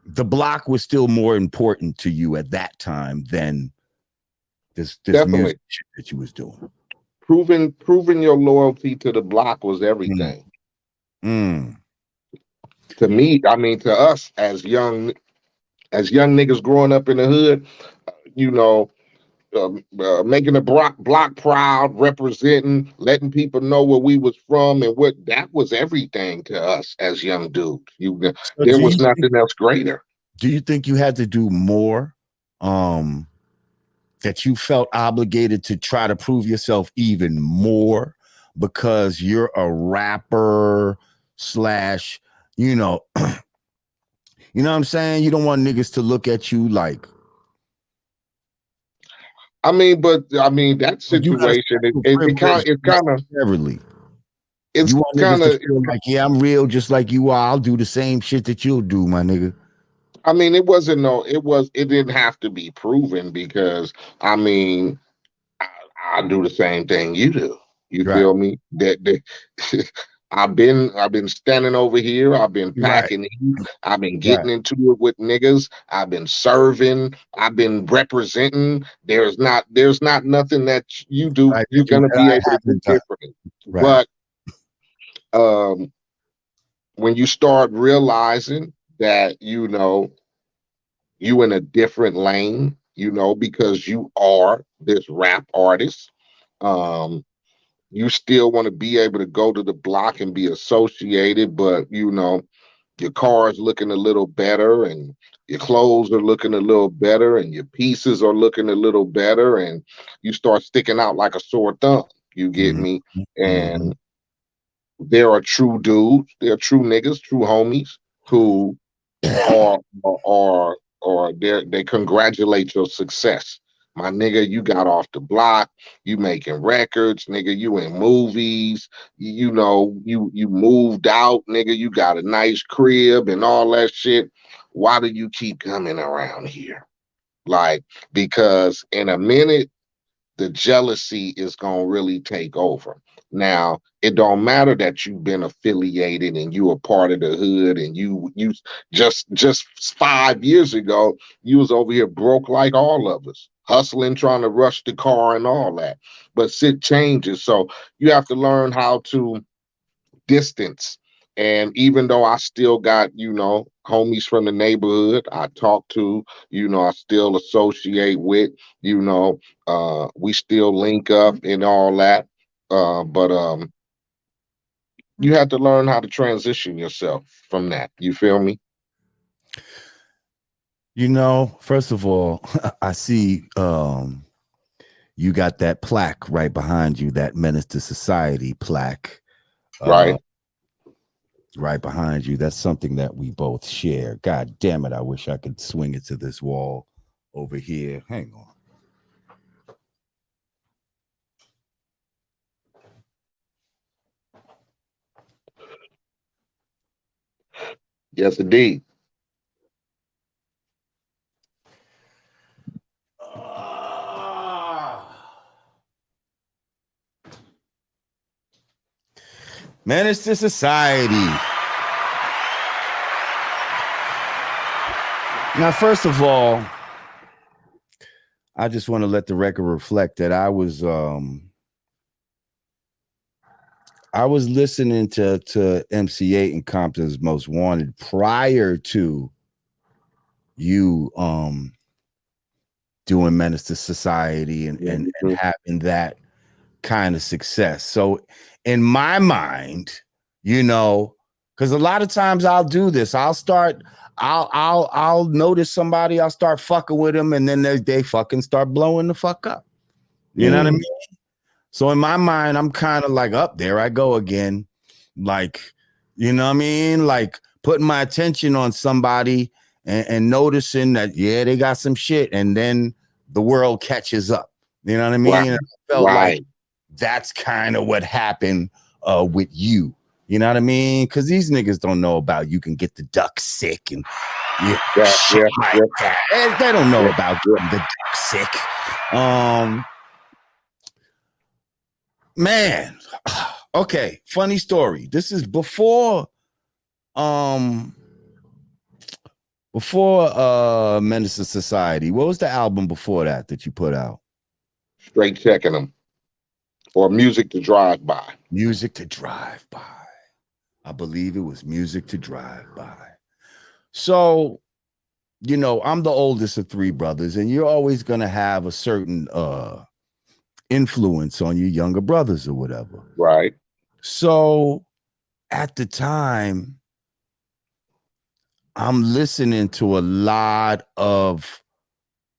the block was still more important to you at that time than this definitely music shit that you was doing. proving your loyalty to the block was everything. Mm. To me, I mean to us as young niggas growing up in the hood, you know, making the block proud, representing, letting people know where we was from and what that was everything to us as young dudes. So There was nothing else greater. do you think you had to do more? That you felt obligated to try to prove yourself even more because you're a rapper slash, you know, you know what I'm saying? You don't want niggas to look at you like. I mean, that situation it's You want niggas kind to of feel like, yeah, I'm real, just like you are. I'll do the same shit that you'll do, my nigga. I mean, it didn't have to be proven because I mean, I do the same thing you do. You Right, feel me? That I've been standing over here. I've been right, packing heat. I've been right. getting into it with niggas. I've been serving. I've been representing. There's not nothing that you do. Right, You're gonna that be I able to do haven't done. differently. Right. But um, when you start realizing that you in a different lane, because you are this rap artist. Um, you still want to be able to go to the block and be associated, but your car is looking a little better and your clothes are looking a little better and your pieces are looking a little better and you start sticking out like a sore thumb. You get Mhm, me? mhm. And there are true dudes, there are true niggas, true homies who or they congratulate your success. My nigga, you got off the block, you making records, nigga, you in movies, you moved out, nigga, you got a nice crib and all that shit. Why do you keep coming around here? Like, because in a minute the jealousy is going to really take over. Now, it don't matter that you've been affiliated and you were part of the hood and you just 5 years ago, you was over here broke like all of us, hustling, trying to rush the car and all that. But shit changes. So you have to learn how to distance. And even though I still got, homies from the neighborhood I talk to, I still associate with, we still link up and all that. But you have to learn how to transition yourself from that. You feel me? First of all, I see you got that plaque right behind you, that Menace to Society plaque. Right. Right behind you. That's something that we both share. God damn it. I wish I could swing it to this wall over here. Hang on. Yes, indeed. Menace to Society. Now, first of all, I just want to let the record reflect that I was listening to MC8 and Compton's Most Wanted prior to you doing Menace to Society and having that kind of success. So in my mind, you know, because a lot of times I'll do this. I'll notice somebody, I'll start fucking with them, and then they fucking start blowing the fuck up. You know what I mean? So in my mind, I'm kind of like, up there I go again. Like, you know what I mean? Like putting my attention on somebody and noticing that, yeah, they got some shit. And then the world catches up. You know what I mean? Right. And I felt like that's kind of what happened with you. You know what I mean? Because these niggas don't know about you can get the duck sick and they don't know about getting the duck sick. Man, okay, funny story. This is before Menace to Society. What was the album before that you put out? Straight Checking Them, or Music to Drive By. Music to Drive By. I believe it was Music to Drive By. So, you know, I'm the oldest of three brothers, and you're always gonna have a certain influence on your younger brothers or whatever. Right. So at the time, I'm listening to a lot of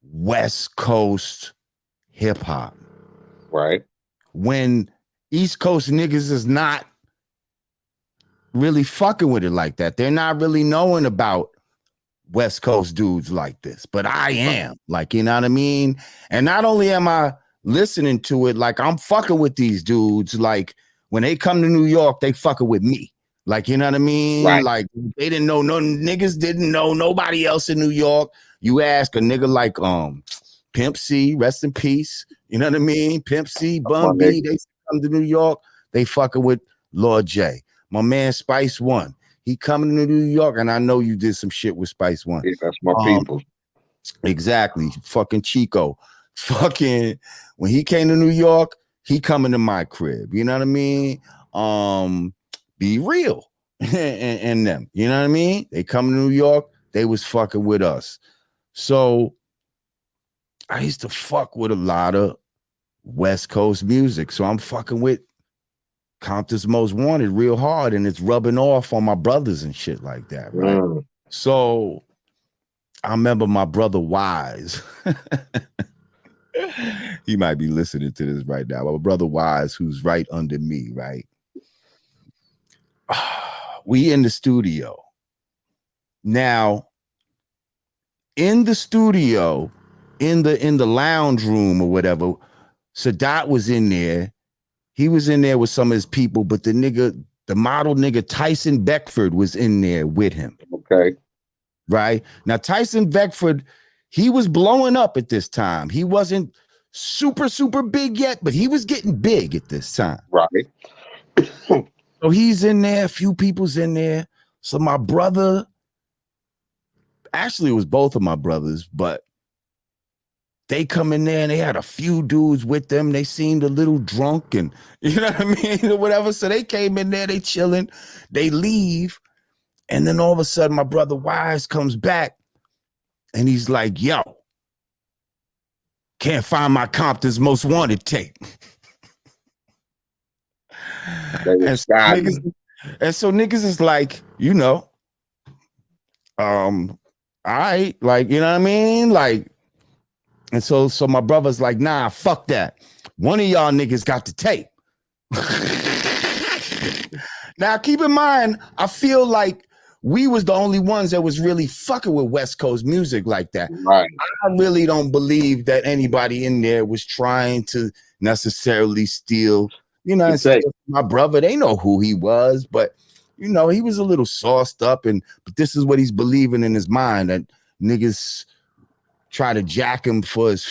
West Coast hip hop. Right. When East Coast niggas is not really fucking with it like that. They're not really knowing about West Coast dudes like this, but I am. Like, you know what I mean? And not only am I listening to it, like I'm fucking with these dudes. Like when they come to New York, they fucking with me. Like, you know what I mean? Right. Like they didn't know, no niggas didn't know nobody else in New York. You ask a nigga like Pimp C, rest in peace. You know what I mean? Pimp C, Bun B, they come to New York, they fucking with Lord J. My man Spice One. He coming to New York, and I know you did some shit with Spice One. Yeah, that's my people. Exactly. Fucking Chico. Fucking when he came to New York, he coming to my crib. You know what I mean? Be real and them. You know what I mean? They come to New York, they was fucking with us. So I used to fuck with a lot of West Coast music. So I'm fucking with Compton's Most Wanted real hard, and it's rubbing off on my brothers and shit like that, right? So I remember my brother Wise. He might be listening to this right now. My brother Wise, who's right under me, right? We in the studio. Now, in the studio, in the lounge room or whatever, Sadat was in there. He was in there with some of his people, but the model nigga Tyson Beckford was in there with him. Okay. Right? Now, Tyson Beckford, he was blowing up at this time. He wasn't super, super big yet, but he was getting big at this time. Right. So he's in there, a few people's in there. So my brother, actually it was both of my brothers, but they come in there and they had a few dudes with them. They seemed a little drunk and you know what I mean, or whatever. So they came in there, they chilling, they leave. And then all of a sudden my brother Wise comes back and he's like, yo, can't find my Compton's Most Wanted tape. And so niggas is like, you know, all right, like, you know what I mean? Like, and so my brother's like, nah, fuck that. One of y'all niggas got the tape. Now, keep in mind, I feel like we was the only ones that was really fucking with West Coast music like that. Right. I really don't believe that anybody in there was trying to necessarily steal, you know, my brother, they know who he was, but you know, he was a little sauced up, but this is what he's believing in his mind, that niggas try to jack him for his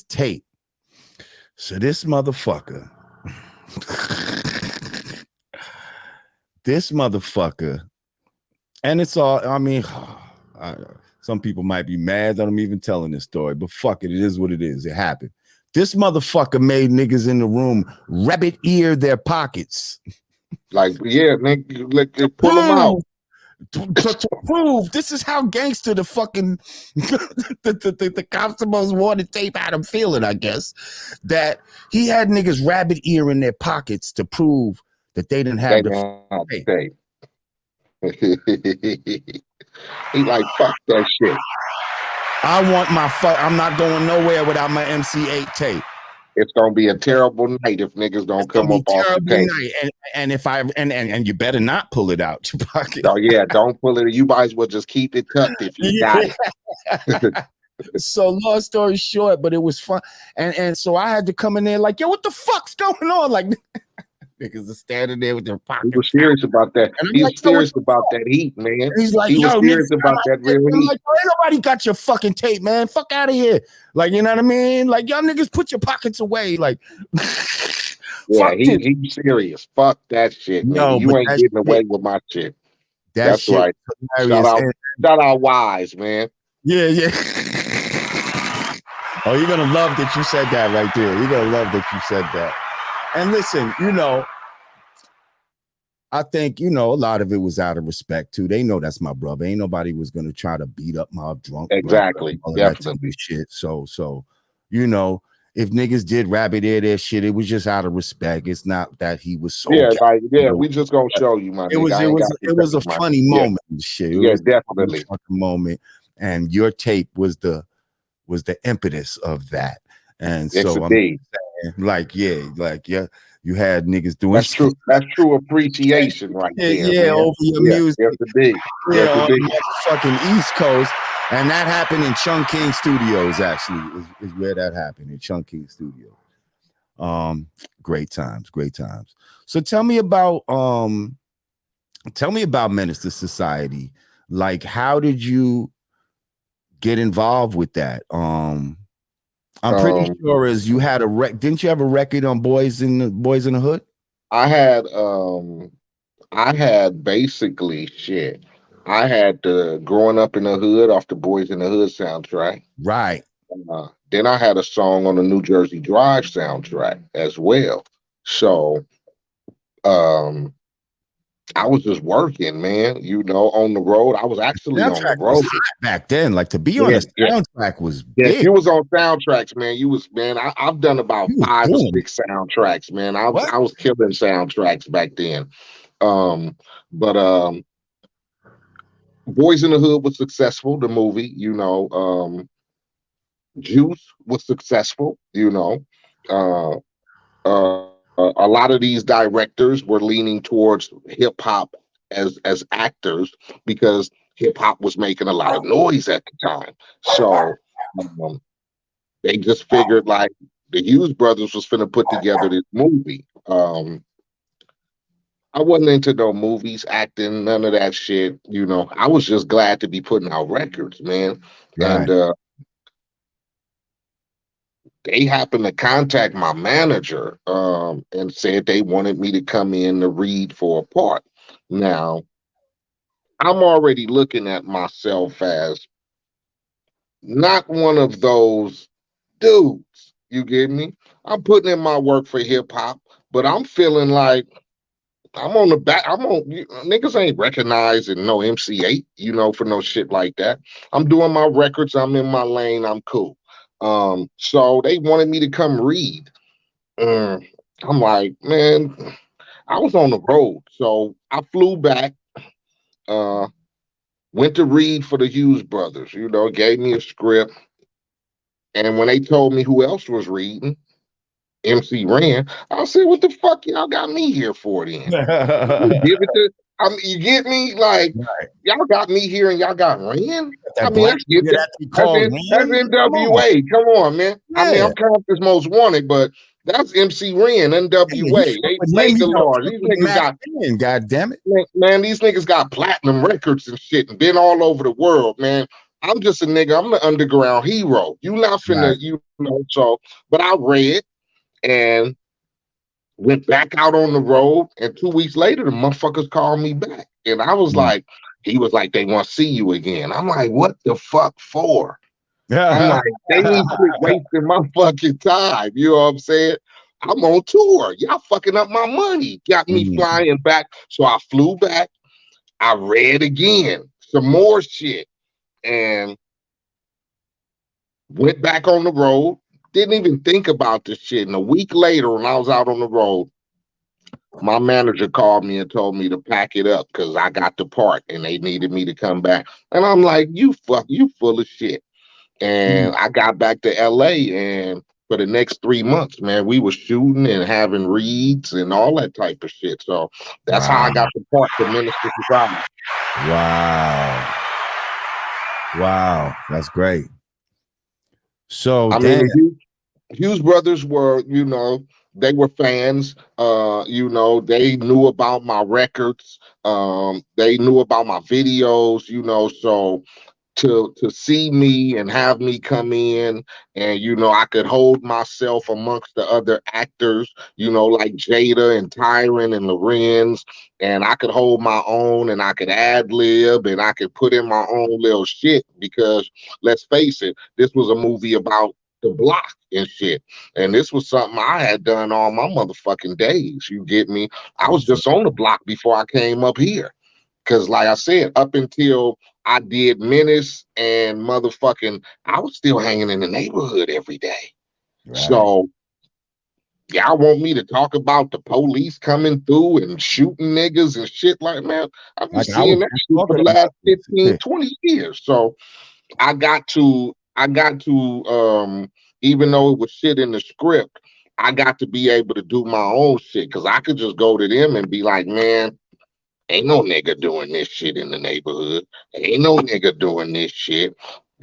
tape. So this motherfucker, and it's all, I mean, some people might be mad that I'm even telling this story, but fuck it, it is what it is. It happened. This motherfucker made niggas in the room rabbit ear their pockets. Like, yeah, nigga, pull them out. to prove this is how gangster the fucking the cops supposed wanted tape had him feeling, I guess, that he had niggas rabbit ear in their pockets to prove that they didn't have the tape. He like, fuck that shit. I want my I'm not going nowhere without my MC8 tape. It's gonna be a terrible night if niggas don't come up off the tape. And if I and you better not pull it out your pocket. Oh yeah, don't pull it. You might as well just keep it tucked if you got it. So long story short, but it was fun. And so I had to come in there like, yo, what the fuck's going on? Like niggas are standing there with their pockets. He was serious about that. He was serious about that heat, man. He's like, he was serious about that real heat. Like, ain't nobody got your fucking tape, man. Fuck out of here. Like, you know what I mean? Like, y'all niggas put your pockets away. Like, yeah, he's serious. Fuck that shit, man. No, you ain't getting away with my shit. That's right. Shout out Wise, man. Yeah. Oh, you're gonna love that you said that right there. You're gonna love that you said that. And listen, I think, a lot of it was out of respect too. They know that's my brother. Ain't nobody was gonna try to beat up my drunk. Exactly. Definitely. Shit. So, if niggas did rabbit ear their shit, it was just out of respect. It's not that he was so. Yeah, we just gonna show you, my nigga. It was a funny moment. Shit. Yeah, definitely. A fucking moment. And your tape was the impetus of that. And so I'm saying, you had niggas doing that's true appreciation right there. Yeah, man. Over your music. On the fucking East Coast. And that happened in Chungking Studios, actually, is where that happened, in Chungking Studios. Great times. So tell me about Menace to Society. Like, how did you get involved with that? I'm pretty sure as you had didn't you have a record on Boys in the Hood? I had basically shit. I had Growing Up in the Hood off the Boys in the Hood soundtrack. Right. Then I had a song on the New Jersey Drive soundtrack as well. So I was just working, man, on the road. I was actually on the road back then. Like, to be on the soundtrack was big. Yeah, you was on soundtracks, man. I've done about 5 or 6 soundtracks, man. I was killing soundtracks back then. But Boys in the Hood was successful, the movie, Juice was successful, a lot of these directors were leaning towards hip hop as actors because hip hop was making a lot of noise at the time. So they just figured like the Hughes brothers was finna put together this movie. I wasn't into no movies, acting, none of that shit. I was just glad to be putting out records, man. Right. And they happened to contact my manager and said they wanted me to come in to read for a part. Now, I'm already looking at myself as not one of those dudes. You get me? I'm putting in my work for hip hop, but I'm feeling like I'm on the back. Niggas ain't recognizing no MC8, for no shit like that. I'm doing my records. I'm in my lane. I'm cool. So they wanted me to come read. I'm like, man, I was on the road. So I flew back, went to read for the Hughes brothers, gave me a script. And when they told me who else was reading, MC Ren, I said, what the fuck y'all got me here for then? Give it to, you get me? Like, y'all got me here and y'all got Ren? That's NWA. Come on, man. Yeah. I mean, I'm Compton's Most Wanted, but that's MC Ren, NWA. They made the laws. These niggas got, God damn it. Man, these niggas got platinum records and shit and been all over the world, man. I'm just a nigga. I'm the underground hero. You not finna, so, but I read and went back out on the road, and 2 weeks later, the motherfuckers called me back. And I was like, he was like, they want to see you again. I'm like, what the fuck for? I'm like, they need to quit wasting my fucking time. You know what I'm saying? I'm on tour. Y'all fucking up my money. Got me flying back. So I flew back. I read again, some more shit, and went back on the road. Didn't even think about this shit. And a week later, when I was out on the road, my manager called me and told me to pack it up because I got the part and they needed me to come back. And I'm like, you full of shit. And I got back to LA, and for the next 3 months, man, we were shooting and having reads and all that type of shit. So that's how I got the part to Menace To Society. Wow. Wow. That's great. So I damn. mean, the Hughes brothers were, they were fans. They knew about my records. They knew about my videos, so to see me and have me come in, and I could hold myself amongst the other actors, like Jada and Tyron and Lorenz, and I could hold my own, and I could ad lib, and I could put in my own little shit, because let's face it, this was a movie about the block and shit, and this was something I had done all my motherfucking days. You get me? I was just on the block before I came up here. Because, like I said, up until I did Menace and motherfucking, I was still hanging in the neighborhood every day. Right. So, y'all want me to talk about the police coming through and shooting niggas and shit like, man, I've been seeing that shit for the last 15, 20 years. So, I got to, even though it was shit in the script, I got to be able to do my own shit, because I could just go to them and be like, man, ain't no nigga doing this shit in the neighborhood. Ain't no nigga doing this shit.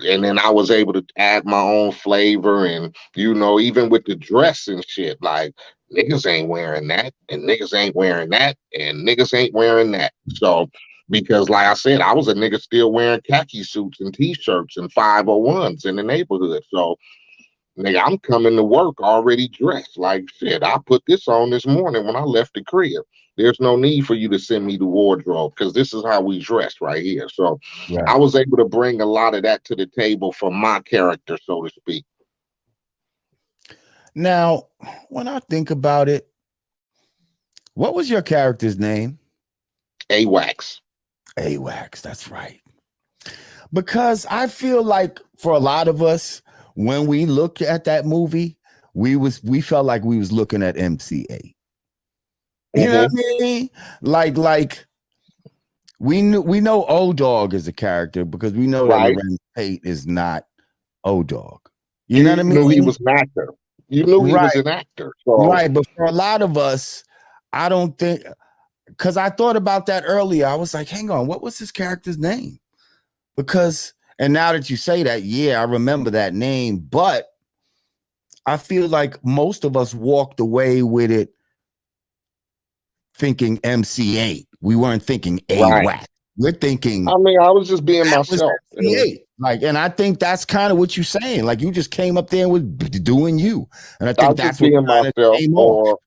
And then I was able to add my own flavor, and even with the dress and shit, like, niggas ain't wearing that, and niggas ain't wearing that, and niggas ain't wearing that. So, because like I said, I was a nigga still wearing khaki suits and t-shirts and 501s in the neighborhood. So, nigga, I'm coming to work already dressed. Like, shit, I put this on this morning when I left the crib. There's no need for you to send me the wardrobe, because this is how we dress right here. So I was able to bring a lot of that to the table for my character, so to speak. Now, when I think about it, what was your character's name? AWAX. AWAX, that's right. Because I feel like for a lot of us, when we looked at that movie, we felt like we was looking at MC8. You know what I mean? Like we know O-Dog is a character, because we know that Lorenz Tate is not O-Dog. You know what I mean? You knew he was an actor. You knew he was an actor. So. Right, but for a lot of us, I don't think, because I thought about that earlier. I was like, hang on, what was his character's name? Because, and now that you say that, yeah, I remember that name, but I feel like most of us walked away with it thinking MC8. We weren't thinking AWAC. We're thinking, I mean, I was just being myself. Like, and I think that's kind of what you're saying. Like, you just came up there and was doing you. And I think that's what being myself. Or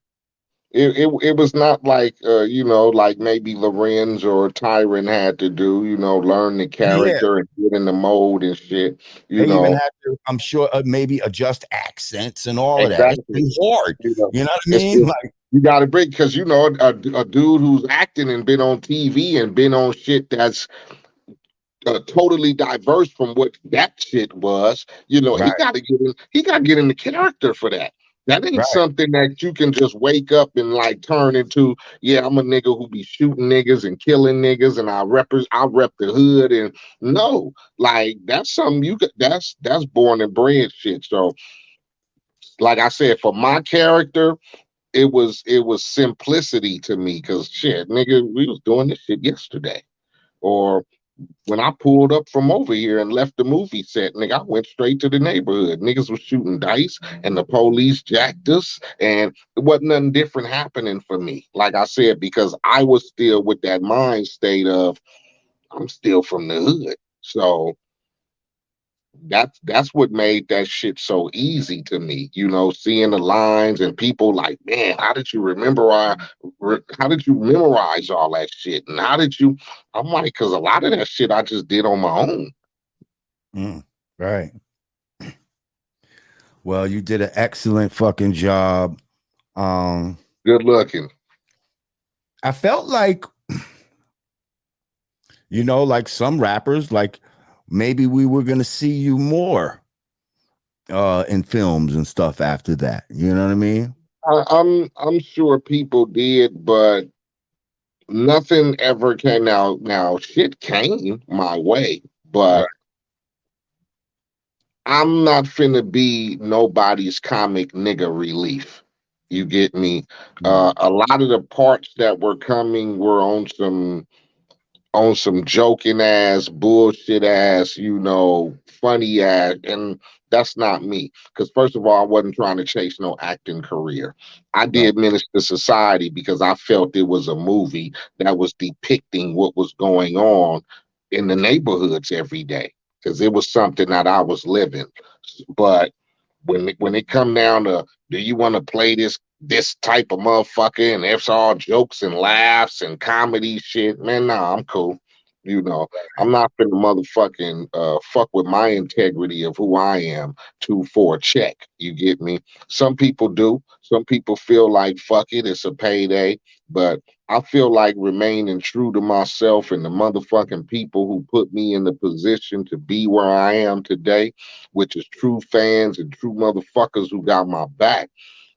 it was not like, like maybe Lorenz or Tyron had to do, learn the character and get in the mode and shit. They even had to, I'm sure, maybe adjust accents and all of that. It's hard. You know what I mean? Like, you got to break, because a dude who's acting and been on TV and been on shit that's totally diverse from what that shit was. He got to get in. He got to get in the character for that. That ain't something that you can just wake up and like turn into. Yeah, I'm a nigga who be shooting niggas and killing niggas, and I rep the hood. And no, like, that's something that's born and bred shit. So, like I said, for my character, it was simplicity to me, because shit, nigga, we was doing this shit yesterday. Or when I pulled up from over here and left the movie set, nigga, I went straight to the neighborhood. Niggas was shooting dice, and the police jacked us, and it wasn't nothing different happening for me. Like I said, because I was still with that mind state of, I'm still from the hood. So that's what made that shit so easy to me, seeing the lines and people like, man, how did you memorize all that shit? And I'm like, because a lot of that shit I just did on my own. Right. Well, you did an excellent fucking job. Good looking. I felt like You know, like some rappers, like maybe we were gonna see you more in films and stuff after that. You know what I mean? I'm sure people did, but nothing ever came out. Now shit came my way, Right. but I'm not finna be nobody's comic nigga relief. You get me? Right. A lot of the parts that were coming were on some joking ass, bullshit ass, funny ass, and that's not me. Because first of all, I wasn't trying to chase no acting career. I Right. did Menace to Society because I felt it was a movie that was depicting what was going on in the neighborhoods every day. Because it was something that I was living. But when it come down to, do you want to play this type of motherfucker, and it's all jokes and laughs and comedy shit, man, nah, I'm cool. I'm not finna motherfucking fuck with my integrity of who I am for a check. You get me? Some people do. Some people feel like fuck it, it's a payday. But I feel like remaining true to myself and the motherfucking people who put me in the position to be where I am today, which is true fans and true motherfuckers who got my back.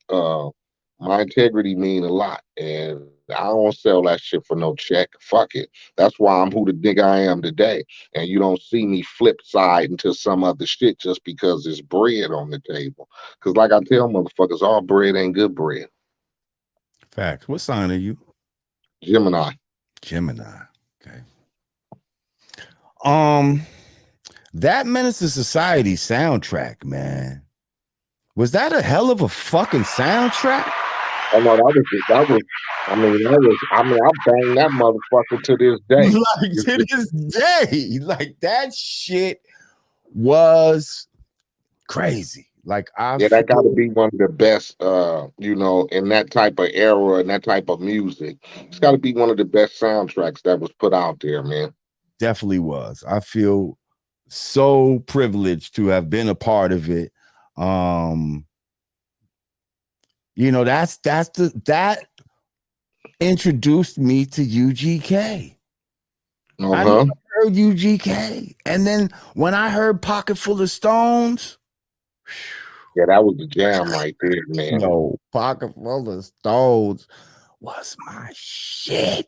Uh, my integrity mean a lot, and I don't sell that shit for no check. Fuck it. That's why I'm who the nigga I am today. And you don't see me flip side into some other shit just because there's bread on the table. Because like I tell motherfuckers, all bread ain't good bread. Facts. What sign are you? Gemini. Gemini. Okay. Um, that Menace to Society soundtrack, man. Was that a hell of a fucking soundtrack? Oh no, I bang that motherfucker to this day. Like to this day, like that shit was crazy. Like Yeah, that got to be one of the best, in that type of era and that type of music. It's got to be one of the best soundtracks that was put out there, man. Definitely was. I feel so privileged to have been a part of it. That introduced me to UGK. I never heard UGK, and then when I heard Pocket Full of Stones, yeah, that was the jam right there, man. no, Pocket Full of Stones was my shit.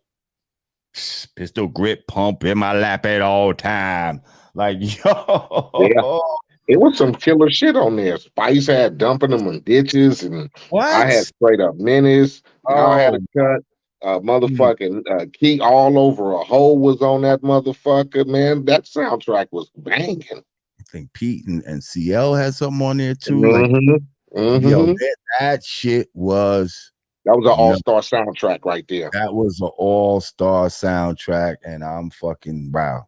Pistol grip pump in my lap at all time. Like, yo. Yeah. It was some killer shit on there. Spice had dumping them in ditches, and What? I had straight up Menace. Y'all had a cut. Motherfucking Key all over a hole was on that motherfucker, man. That soundtrack was banging. I think Pete and CL had something on there too. Mm-hmm. That shit was. That was an all-star soundtrack right there. That was an all-star soundtrack, and I'm fucking wow.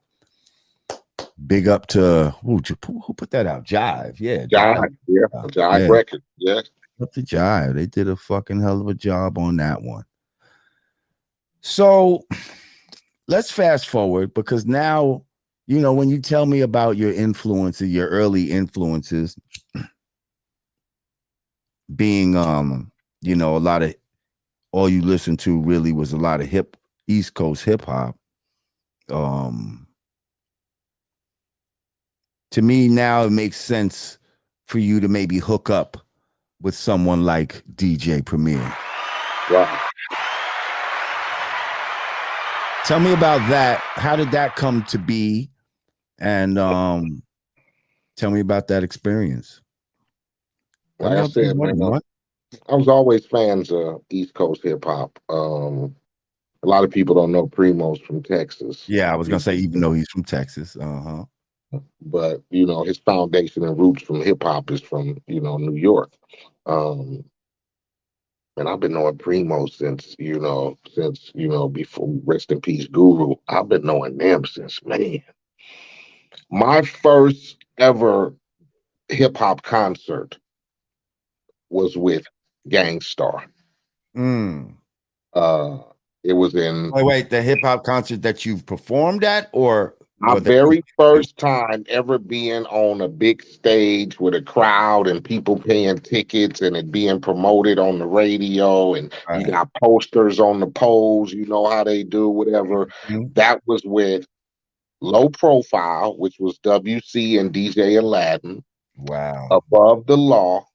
Big up to who put that out? Jive, yeah. Jive Records, yeah. Up to Jive. They did a fucking hell of a job on that one. So let's fast forward, because now, when you tell me about your influences, your early influences being a lot of, all you listened to really was a lot of East Coast hip hop. To me now it makes sense for you to maybe hook up with someone like DJ Premier. Wow. Tell me about that. How did that come to be? And tell me about that experience. Like I said, man, I was always fans of East Coast hip hop. A lot of people don't know Primo's from Texas. Yeah, I was gonna say, even though he's from Texas, but his foundation and roots from hip hop is from New York. And I've been knowing Primo since before, rest in peace, Guru. I've been knowing them since, man. My first ever hip hop concert was with Gangstar. It was in. Wait, the hip hop concert that you've performed at, or my very first time ever being on a big stage with a crowd and people paying tickets and it being promoted on the radio, and you got posters on the poles, you know how they do, whatever. That was with Low Profile, which was WC and DJ Aladdin, Wow. Above the Law,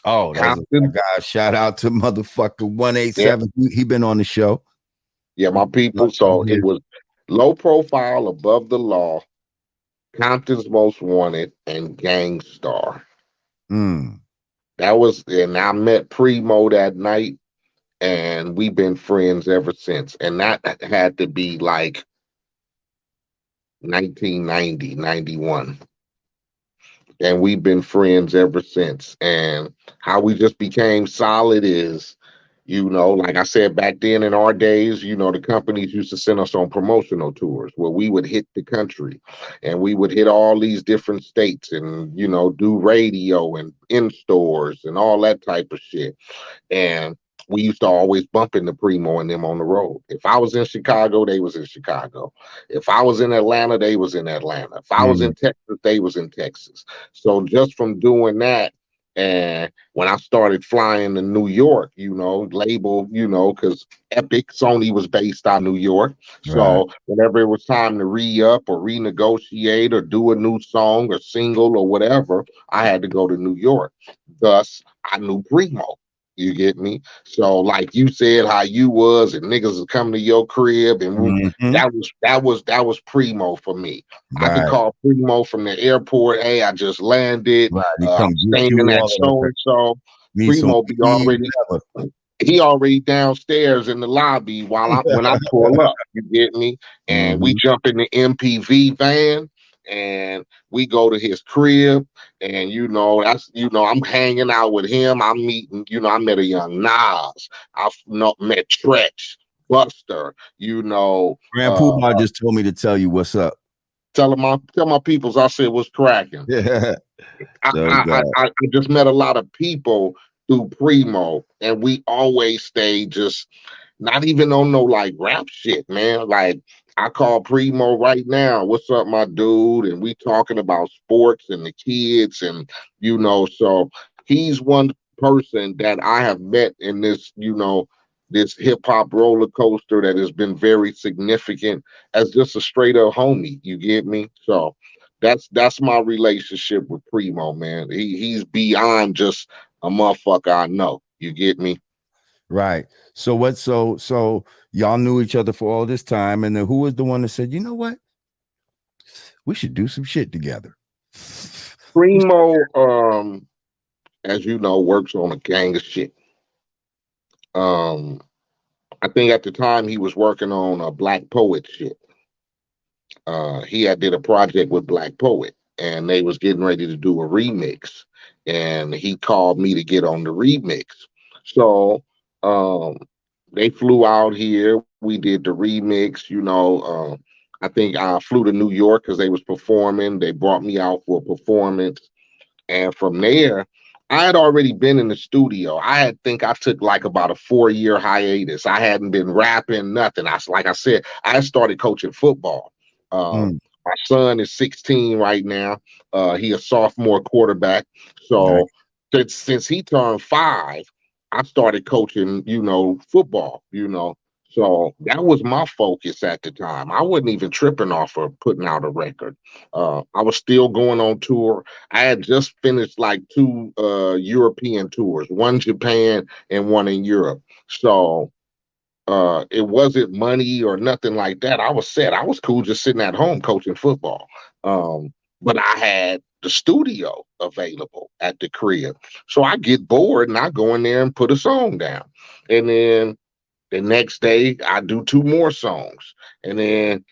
Oh, that's my Compton. guy. Shout out to motherfucker Yeah, 187. He been on the show. yeah, my people. So it was Low Profile, Above the Law, Compton's Most Wanted, and Gangstar. Mm. That was, and I met Primo that night, and we've been friends ever since. And that had to be like 1990, 91. And we've been friends ever since. And how we just became solid is, like I said, back then in our days, the companies used to send us on promotional tours where we would hit the country and we would hit all these different states and, do radio and in stores and all that type of shit. And we used to always bump into Primo and them on the road. If I was in Chicago, they was in Chicago. If I was in Atlanta, they was in Atlanta. If I was in Texas, they was in Texas. So just from doing that, and when I started flying to New York, label, because Epic Sony was based out of New York. Right. So whenever it was time to re-up or renegotiate or do a new song or single or whatever, I had to go to New York. Thus, I knew Primo. You get me? So like you said, how you was and niggas would come to your crib and Mhm. that was Primo for me. I could Right. call Primo from the airport. Hey, I just landed. Right. He I'm come get you staying at all of so that. and so. Need some Primo be weed, already whatever. he already downstairs in the lobby when I pull up. You get me? And we Mhm. jump in the MPV van and we go to his crib. And that's I'm hanging out with him. I'm meeting. I met a young Nas. I've met Tretch, Buster. Grand Poobah just told me to tell you what's up. Tell my peoples I said what's cracking. Yeah. I, No I, doubt. I, I just met a lot of people through Primo, and we always stay just not even on no like rap shit, man. Like I call Primo right now. What's up, my dude? And we talking about sports and the kids, and so he's one person that I have met in this, this hip hop roller coaster that has been very significant as just a straight up homie. You get me? So that's my relationship with Primo, man. He's beyond just a motherfucker I know. You get me? Right. So what? So y'all knew each other for all this time, and then who was the one that said, you know what? We should do some shit together. Primo, as you know, works on a gang of shit. Um, I think at the time he was working on a Black Poet shit. He had did a project with Black Poet, and they was getting ready to do a remix, and he called me to get on the remix. So um, they flew out here. We did the remix. I think I flew to New York because they was performing. They brought me out for a performance. And from there, I had already been in the studio. I took like about a 4-year hiatus. I hadn't been rapping, nothing. Like I said, I had started coaching football. Mm. My son is 16 right now. He a sophomore quarterback. Nice. So since he turned 5, I started coaching, football, So that was my focus at the time. I wasn't even tripping off of putting out a record. I was still going on tour. I had just finished like 2 European tours, one Japan and one in Europe. So it wasn't money or nothing like that. I was set. I was cool just sitting at home coaching football. But I had the studio available at the crib. So I get bored and I go in there and put a song down. And then the next day I do 2 more songs. And then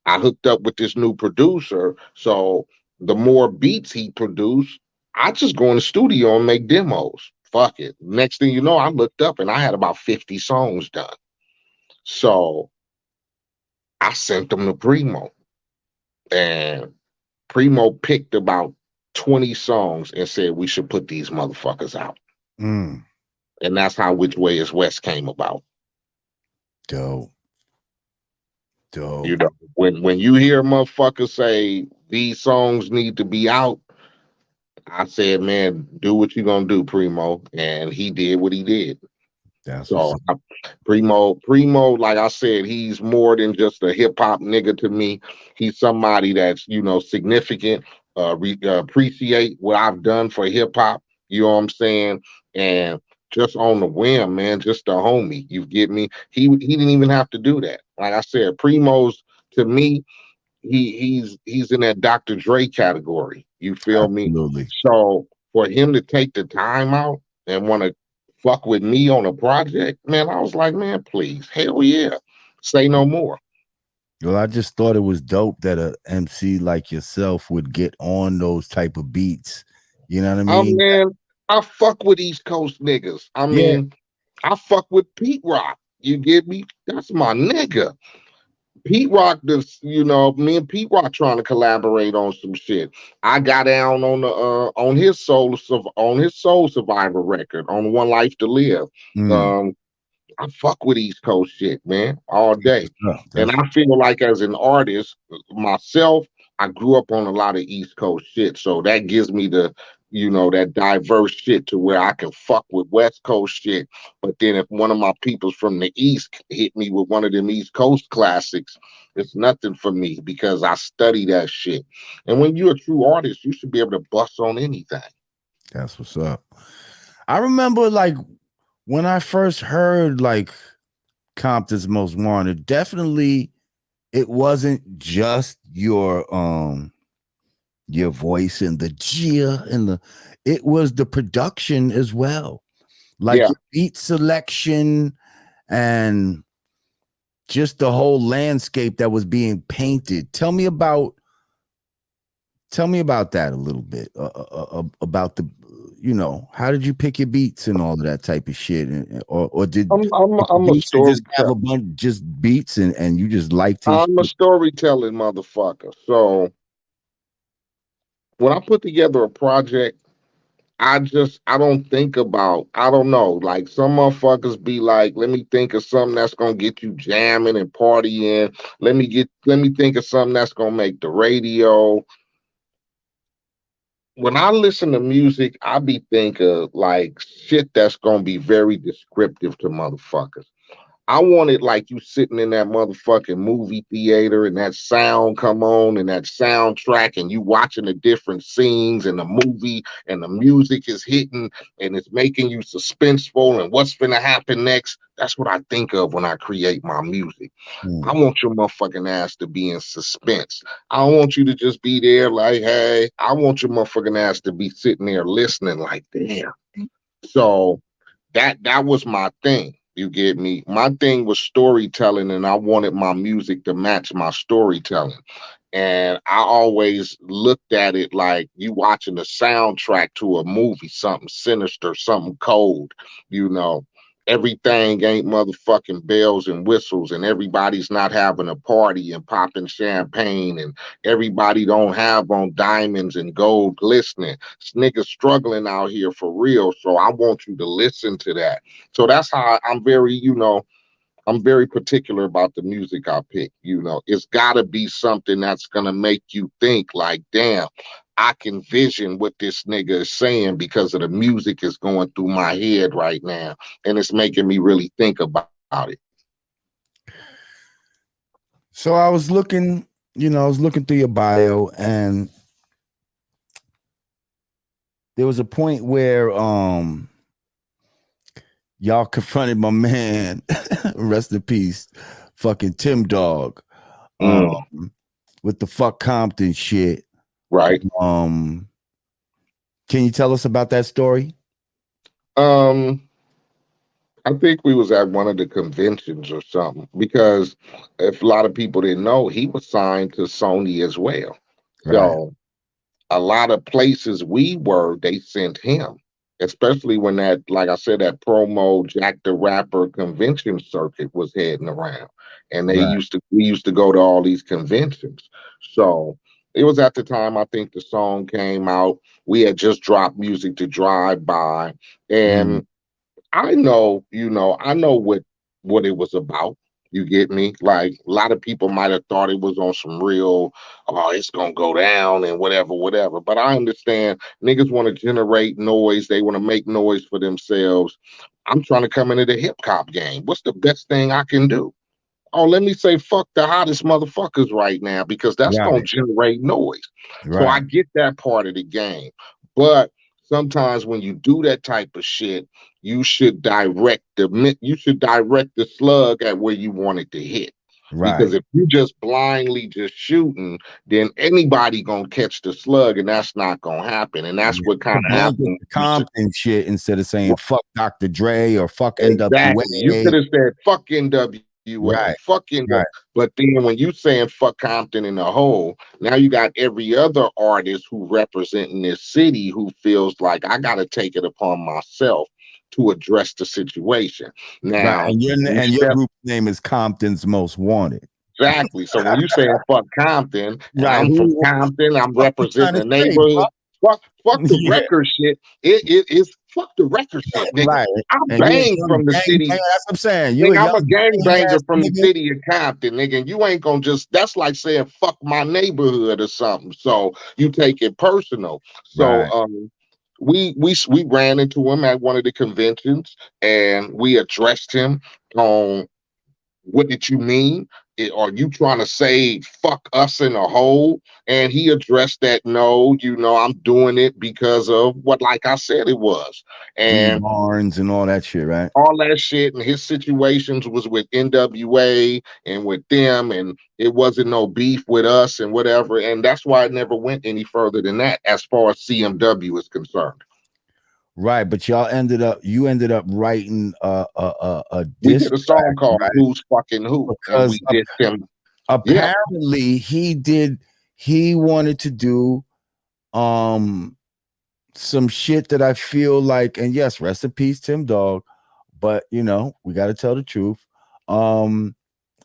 I hooked up with this new producer. So the more beats he produced, I just go in the studio and make demos. Fuck it. Next thing you know, I looked up and I had about 50 songs done. So I sent them to Primo. And Primo picked about 20 songs and said we should put these motherfuckers out. Mm. And that's how Which Way Is West came about. Dope. When you hear motherfuckers say these songs need to be out, I said, man, do what you gonna do, Primo. And he did what he did. That's what's So up. Primo, like I said, he's more than just a hip hop nigga to me. He's somebody that's significant. Appreciate what I've done for hip hop. You know what I'm saying? And just on the whim, man, just a homie. You get me? He didn't even have to do that. Like I said, Primo's to me, he's in that Dr. Dre category. You feel me? Absolutely. So for him to take the time out and want to fuck with me on a project, man, I was like, man, please, hell yeah, say no more. Well, I just thought it was dope that a MC like yourself would get on those type of beats. You know what I mean? Man, I fuck with East Coast niggas. I Yeah. mean, I fuck with Pete Rock. You get me? That's my nigga. Pete Rock, me and Pete Rock trying to collaborate on some shit. I got down on the on his Soul Survivor record on One Life to Live. Mm. Um, I fuck with East Coast shit, man, all day. And That's I feel like as an artist myself, I grew up on a lot of East Coast shit. So that gives me that diverse shit to where I can fuck with West Coast shit. But then if one of my peoples from the East hit me with one of them East Coast classics, it's nothing for me because I study that shit. And when you're a true artist, you should be able to bust on anything. That's what's up. I remember like when I first heard like Compton's Most Wanted, definitely it wasn't just your voice and the Gia and it was the production as well. Like Yeah. your beat selection and just the whole landscape that was being painted. Tell me about that a little bit about the how did you pick your beats and all of that type of shit, or did I'm the I'm a producer just have storyteller. a bunch just beats and you just liked his I'm a shit? storytelling motherfucker. So when I put together a project, I don't think about, I don't know, like some motherfuckers be like, let me think of something that's gonna get you jamming and partying. Let me think of something that's gonna make the radio. When I listen to music, I be thinking like shit that's gonna be very descriptive to motherfuckers. I want it like you sitting in that motherfucking movie theater and that sound come on and that soundtrack and you watching the different scenes in the movie and the music is hitting and it's making you suspenseful and what's gonna happen next. That's what I think of when I create my music. I Hmm. want your motherfucking ass to be in suspense. I don't want you to just be there like, hey, I want your motherfucking ass to be sitting there listening like, damn. So that was my thing. You get me? My thing was storytelling, and I wanted my music to match my storytelling. And I always looked at it like you watching the soundtrack to a movie, something sinister, something cold, you know. Everything ain't motherfucking bells and whistles, and everybody's not having a party and popping champagne, and everybody don't have on diamonds and gold glistening. This niggas struggling out here for real. So I want you to listen to that. So that's how I'm very particular about the music I pick. It's got to be something that's going to make you think like, damn, I can vision what this nigga is saying because of the music is going through my head right now. And it's making me really think about it. So I was looking through your bio, and there was a point where y'all confronted my man, rest in peace, fucking Tim Dog, Mm, with the fuck Compton shit. right. Can you tell us about that story? Um, I think we was at one of the conventions or something because if a lot of people didn't know, he was signed to Sony as well. Right. So a lot of places we were, they sent him, especially when that, like I said, that promo Jack the Rapper convention circuit was heading around. And Right. we used to go to all these conventions. So it was at the time I think the song came out. We had just dropped Music to Drive By. Mm. And I know what it was about. You get me? Like a lot of people might have thought it was on some real, oh, it's gonna go down and whatever, whatever. But I understand niggas want to generate noise. They want to make noise for themselves. I'm trying to come into the hip hop game. What's the best thing I can do? Oh, let me say fuck the hottest motherfuckers right now because that's gonna Right, generate noise. So I right, get that part of the game. But sometimes when you do that type of shit, you should direct the slug at where you want it to hit. Because right. if you just blindly just shooting, then anybody gonna catch the slug, and that's not gonna happen. And that's Yeah. what To kind of blanket happened. the Compton shit instead of saying fuck Dr. Dre or fuck Exactly. You NWA. could have said fuck NWA, Right, fuck NWA. right. But then when you saying fuck Compton in the whole, now you got every other artist who representing this city who feels like I gotta take it upon myself to address the situation. Right. Now, And when you your step group's name is Compton's Most Wanted. exactly. So when you saying fuck Compton, and Right. I'm from Who Compton, I'm fuck you trying representing to the say, neighborhood. fuck? Fuck the Yeah, record shit. It is fuck the record shit, nigga. right. I And you a bang young from the gang city. banger. That's what I'm saying. You a Nigga, I'm young a gang ass gangbanger from the nigga. city of Compton, nigga. And you ain't gonna just that's like saying fuck my neighborhood or something. So you take it personal. So Right. we ran into him at one of the conventions and we addressed him on what did you mean? Are you trying to say fuck us in a whole? And he addressed that no, I'm doing it because of what, like I said, it was. D And Barnes and all that shit, right? all that shit and his situations was with NWA and with them, and it wasn't no beef with us and whatever. And that's why it never went any further than that as far as CMW is concerned. Right. But you ended up writing a We diss did a song track, called right? Who's Fucking Who, and Because we did him. Yeah, apparently he wanted to do um some shit that I feel like, and yes, rest in peace, Tim Dog, but we got to tell the truth.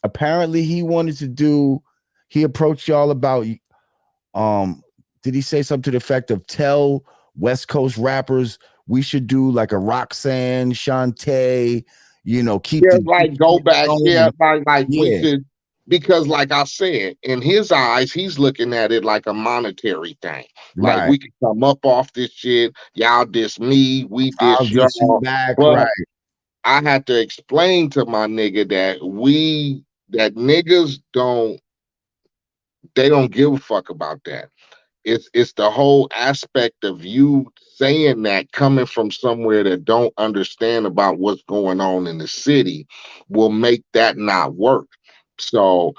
Apparently he approached y'all about um did he say something to the effect of tell West Coast rappers we should do like a Roxanne, Shantae, keep yeah, the like go back. going Yeah, and like we yeah, should, because like I said, in his eyes, he's looking at it like a monetary thing. Like right. we can come up off this shit. Y'all diss me, we I'll diss get you y'all. back, But right. I had to explain to my nigga that niggas don't give a fuck about that. It's the whole aspect of you saying that coming from somewhere that don't understand about what's going on in the city will make that not work. So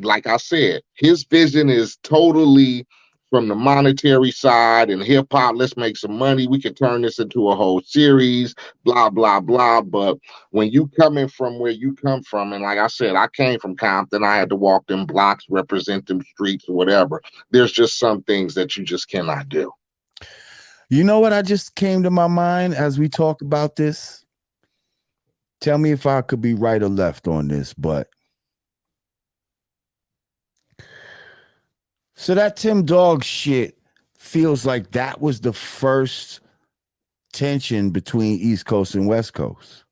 like I said, his vision is totally from the monetary side and hip hop. Let's make some money. We can turn this into a whole series, blah, blah, blah. But when you coming from where you come from, and like I said, I came from Compton, I had to walk them blocks, represent them streets or whatever. There's just some things that you just cannot do. You know what I just came to my mind as we talk about this? Tell me if I could be right or left on this, but so that Tim Dog shit feels like that was the first tension between East Coast and West Coast.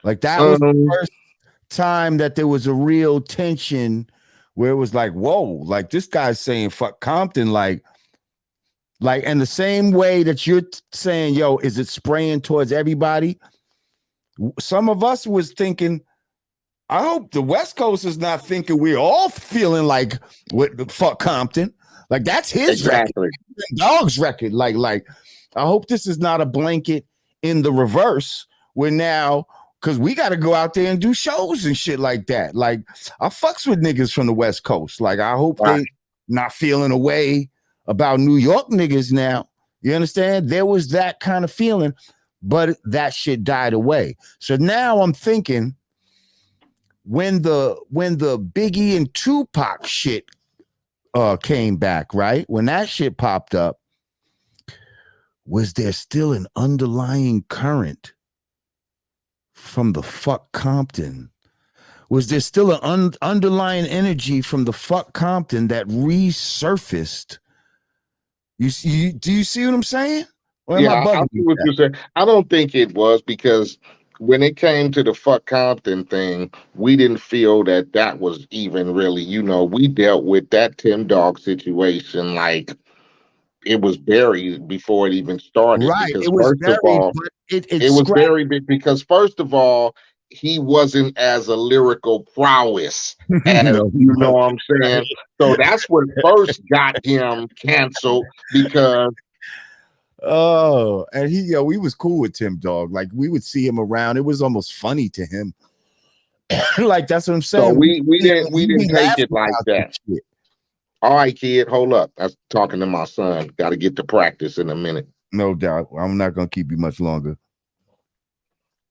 Like that was the Um, first time that there was a real tension where it was like, whoa, like this guy's saying fuck Compton, like in the same way that you're saying, yo, is it spraying towards everybody? Some of us was thinking, I hope the West Coast is not thinking we're all feeling like what fuck Compton. Like that's his record, exactly. Dog's record. Like I hope this is not a blanket in the reverse where now because we got to go out there and do shows and shit like that. Like I fucks with niggas from the West Coast. Like I hope Right. they not feeling a way about New York niggas now. You understand? There was that kind of feeling, but that shit died away. So now I'm thinking when the Biggie and Tupac shit came back, right? When that shit popped up, was there still an underlying current from the fuck Compton? Was there still an underlying energy from the fuck Compton that resurfaced? Do you see what I'm saying? Or am I Yeah, I bugging see you? what you're saying. I don't think it was because when it came to the fuck Compton thing, we didn't feel that was even really, we dealt with that Tim Dog situation like it was buried before it even started. Right. Because It was first of buried, all, It was very big because first of all, he wasn't as a lyrical prowess as No, he you know wasn't. what I'm saying. So that's what first got him canceled because Oh, and we was cool with Tim Dog. Like we would see him around. It was almost funny to him. Like that's what I'm so saying. we He be didn't take laughing it like about that. that shit. All right, kid, hold up. I'm talking to my son. Got to get to practice in a minute. No doubt. I'm not gonna keep you much longer.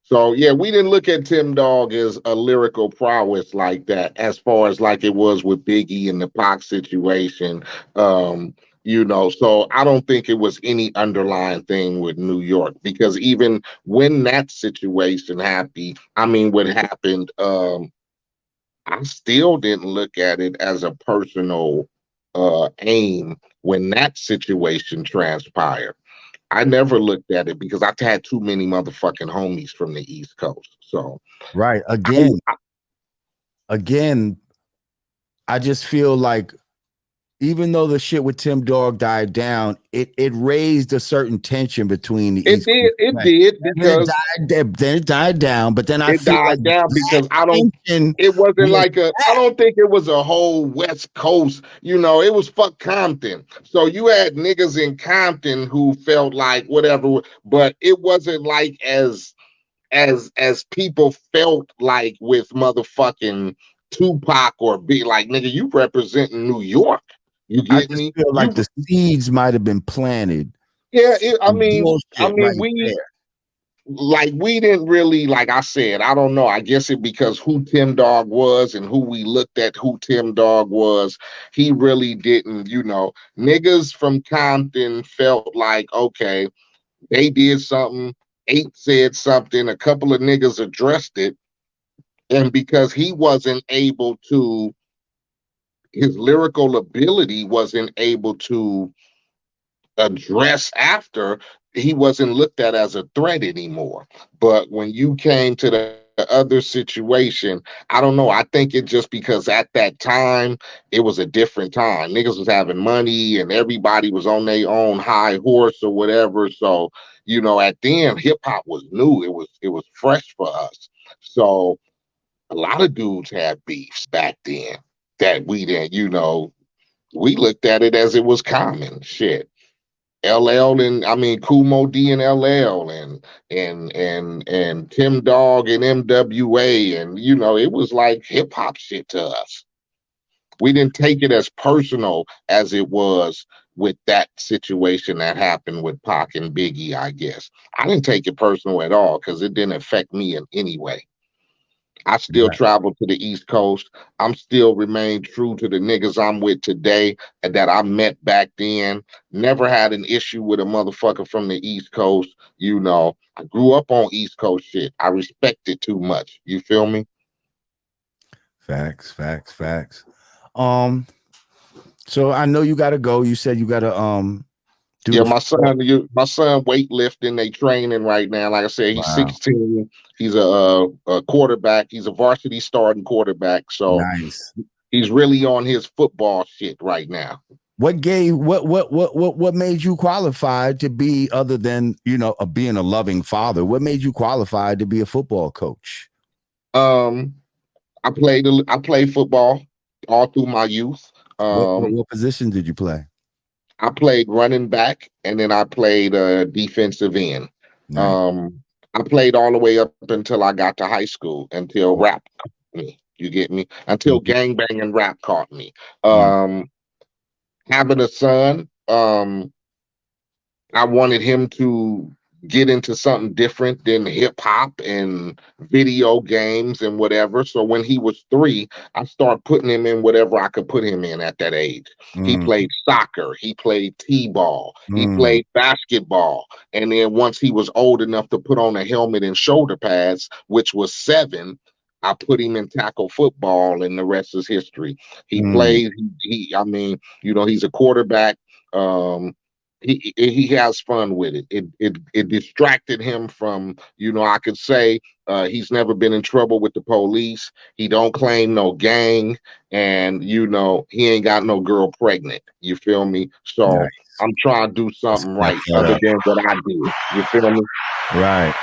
So yeah, we didn't look at Tim Dog as a lyrical prowess like that, as far as like it was with Biggie and the Pac situation. So I don't think it was any underlying thing with New York because even when that situation happened, what happened, I still didn't look at it as a personal aim when that situation transpired. I never looked at it because I've had too many motherfucking homies from the East Coast. So Right. Again, I just feel like even though the shit with Tim Dog died down, it raised a certain tension between the East Coast. it did because Then it died down, but then I it feel like died down because tension it wasn't was like I don't think it was a whole West Coast, it was fuck Compton. So you had niggas in Compton who felt like whatever, but it wasn't like as people felt like with motherfucking Tupac or be like, nigga, you representing New York. You I get just me? feel like the seeds might have been planted. Yeah, Bullshit right there. we didn't really, like I said, I don't know. I guess it because who Tim Dog was and who we looked at who Tim Dog was, he really didn't, niggas from Compton felt like, okay, they did something, Eiht said something, a couple of niggas addressed it, and because he wasn't able to, his lyrical ability wasn't able to address after, he wasn't looked at as a threat anymore. But when you came to the other situation, I don't know. I think it just because at that time it was a different time. Niggas was having money and everybody was on their own high horse or whatever. So, at then hip hop was new. It was fresh for us. So a lot of dudes had beefs back then that we didn't, we looked at it as it was common shit. LL and Kumo D and LL and Tim Dog and MWA and it was like hip hop shit to us. We didn't take it as personal as it was with that situation that happened with Pac and Biggie, I guess. I didn't take it personal at all because it didn't affect me in any way. I still travel to the East Coast. I'm still remain true to the niggas I'm with today and that I met back then. Never had an issue with a motherfucker from the East Coast. I grew up on East Coast shit. I respect it too much. You feel me? Facts. So I know you gotta go. You said you gotta my son weightlifting, they training right now. Like I said, he's 16. He's a quarterback. He's a varsity starting quarterback. So nice. He's really on his football shit right now. What made you qualified to be, other than being a loving father? What made you qualified to be a football coach? I played football all through my youth. What position did you play? I played running back, and then I played defensive end. Nice. I played all the way up until I got to high school, until rap caught me. You get me? Until gangbang and rap caught me. Having a son, I wanted him to get into something different than hip hop and video games and whatever. So when he was 3, I started putting him in whatever I could put him in at that age. He played soccer, he played t-ball, he played basketball. And then once he was old enough to put on a helmet and shoulder pads, which was 7, I put him in tackle football, and the rest is history. He played, he's a quarterback. He has fun with it. It distracted him from, I could say he's never been in trouble with the police. He don't claim no gang, and he ain't got no girl pregnant. You feel me? So I'm trying to do something right Shut other up. than what I did. You feel me? Right.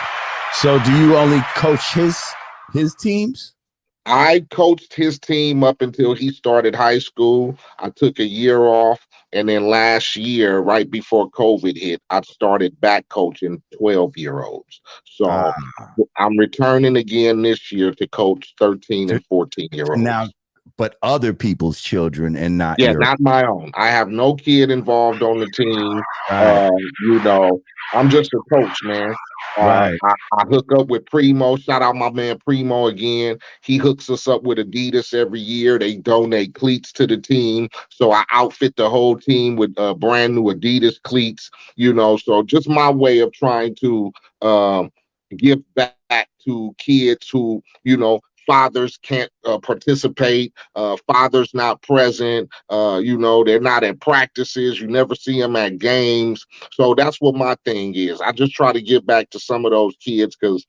So do you only coach his teams? I coached his team up until he started high school. I took a year off, and then last year, right before COVID hit, I started back coaching 12-year-olds. Ah, So I'm returning again this year to coach 13 to, and 14-year-olds. now, but other people's children and not Yeah, your. not my own. I have no kid involved on the team. Right. You know, I'm just a coach, man. Right. I hook up with Primo. Shout out my man Primo again. He hooks us up with Adidas every year. They donate cleats to the team. So I outfit the whole team with brand new Adidas cleats, you know. So just my way of trying to give back to kids who, you know, fathers can't participate, fathers not present, you know, they're not at practices, you never see them at games. So that's what my thing is. I just try to give back to some of those kids because,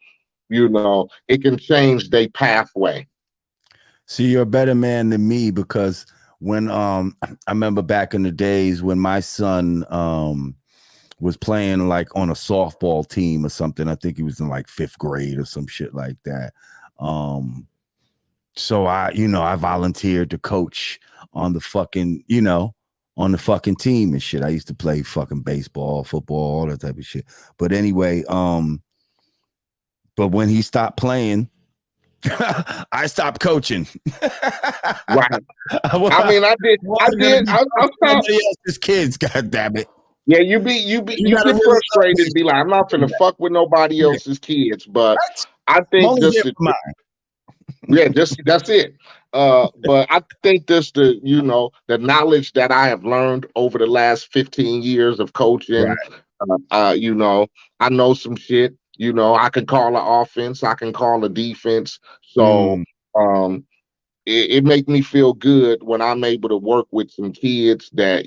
you know, it can change their pathway. See, you're a better man than me because when I remember back in the days when my son was playing like on a softball team or something. I think he was in like 5th grade or some shit like that. So I volunteered to coach on the fucking, on the fucking team and shit. I used to play fucking baseball, football, all that type of shit. But anyway, but when he stopped playing, I stopped coaching. Right. I mean, I stopped. Somebody else's kids, god damn it. Yeah, you get frustrated and be like, I'm not gonna fuck with nobody else's kids, but I think this is that's it. But I think this the knowledge that I have learned over the last 15 years of coaching. Right. I know some shit. I can call an offense, I can call a defense. So it make me feel good when I'm able to work with some kids that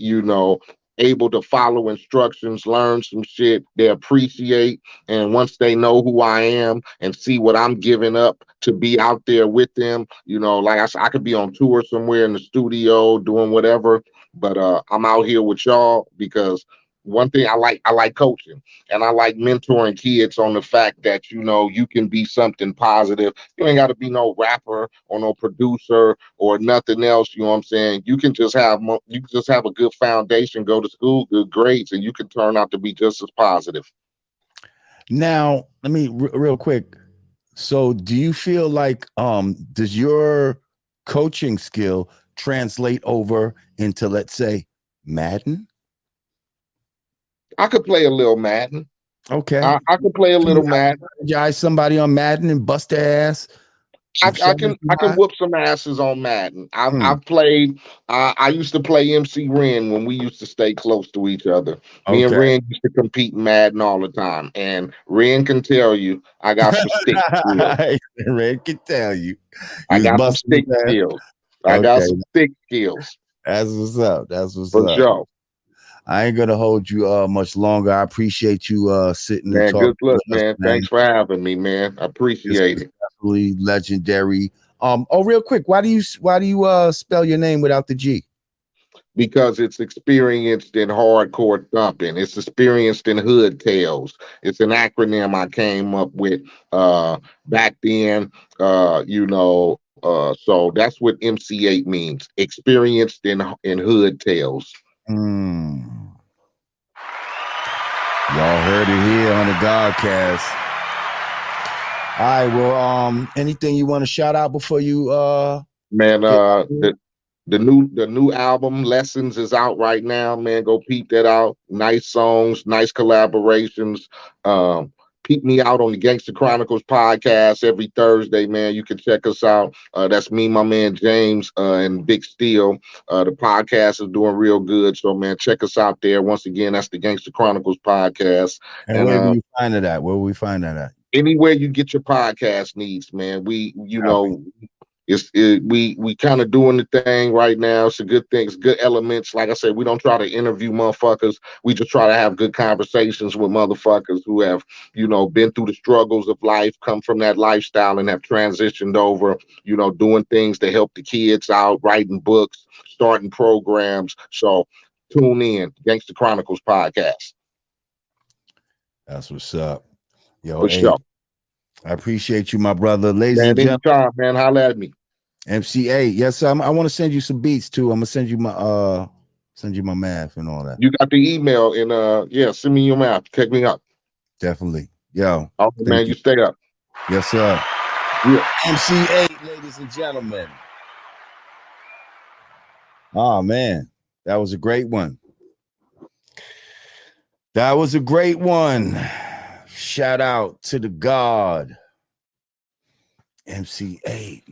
able to follow instructions, learn some shit they appreciate, and once they know who I am and see what I'm giving up to be out there with them, like I said, I could be on tour somewhere in the studio doing whatever, but I'm out here with y'all because one thing I like coaching, and I like mentoring kids on the fact that you can be something positive. You ain't got to be no rapper or no producer or nothing else. You know what I'm saying? You can just have a good foundation, go to school, good grades, and you can turn out to be just as positive. Now, let me real quick. So, do you feel like does your coaching skill translate over into, let's say, Madden? I could play a little Madden. Okay. I could play a little Madden. Guys, somebody on Madden and bust their ass. I can whoop some asses on Madden. I've played. I used to play MC Ren when we used to stay close to each other. Me and Ren used to compete in Madden all the time, and Ren can tell you I got some stick skills. Ren can tell you. I got some stick skills. I got some stick skills. That's what's up. That's what's up. For sure. I ain't gonna hold you much longer. I appreciate you sitting and talking. Good luck, man. Thanks for having me, man. I appreciate it. Definitely legendary. Real quick, why do you spell your name without the G? Because it's experienced in hardcore thumping. It's experienced in hood tales. It's an acronym I came up with back then. So that's what MC8 means. Experienced in hood tales. Y'all heard it here on the Godcast. All right, well, anything you want to shout out before you man, the new album Lessons is out right now, man. Go peep that out. Nice songs, nice collaborations. Peep me out on the Gangster Chronicles podcast every Thursday, man. You can check us out. That's me, my man James, and Big Steel. The podcast is doing real good. So, man, check us out there. Once again, that's the Gangster Chronicles podcast. And where do you find it at? Where will we find that at? Anywhere you get your podcast needs, man. We kind of doing the thing right now. It's a good thing. It's good elements. Like I said, we don't try to interview motherfuckers. We just try to have good conversations with motherfuckers who have, been through the struggles of life, come from that lifestyle and have transitioned over, doing things to help the kids out, writing books, starting programs. So tune in. Gangster Chronicles podcast. That's what's up. Yo, For sure. I appreciate you, my brother. Ladies Man, and gentlemen. anytime, man. Holla at me. MC8. Yes, I want to send you some beats too. I'm gonna send you my math and all that. You got the email and yeah, send me your map. Check me out. Definitely. Yo. All right, man, you stay up. Yes, sir. Yeah. MC8, ladies and gentlemen. Oh man, that was a great one. That was a great one. Shout out to the God. MC8.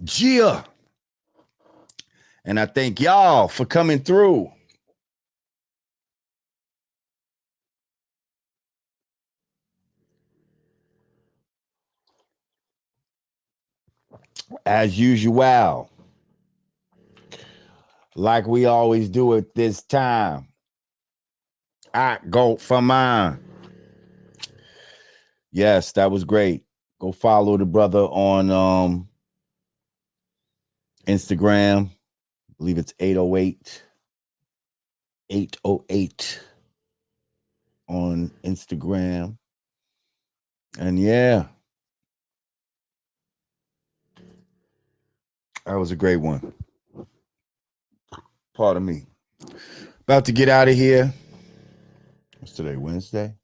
Gia. And I thank y'all for coming through. As usual, like we always do at this time, I go for mine. Yes, that was great. Go follow the brother on Instagram. I believe it's 808 on Instagram. And yeah, that was a great one. Pardon me. About to get out of here. What's today? Wednesday?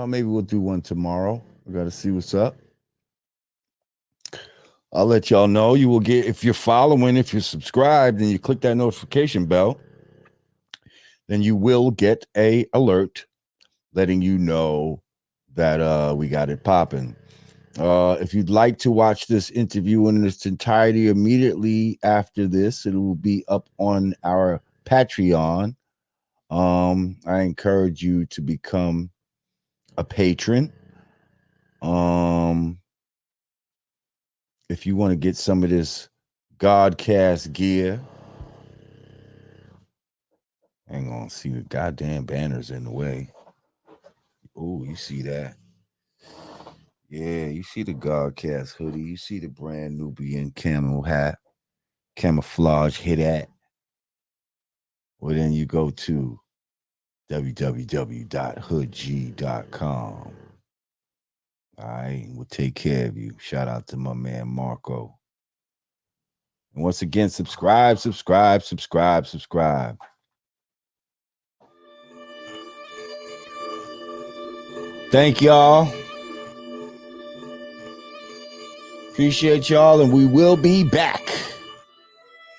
Maybe we'll do one tomorrow. We got to see what's up. I'll let y'all know. You will get, if you're following, if you're subscribed, and you click that notification bell, then you will get a alert letting you know that we got it popping. If you'd like to watch this interview in its entirety immediately after this, it will be up on our Patreon. I encourage you to become a patron. If you want to get some of this Godcast gear, hang on, see the goddamn banners in the way. Oh, you see that? Yeah, you see the Godcast hoodie. You see the brand Nubian camel hat, camouflage hit at. Well, then you go to www.hoodg.com. All right, we'll take care of you. Shout out to my man Marco. And once again, subscribe. Thank y'all. Appreciate y'all, and we will be back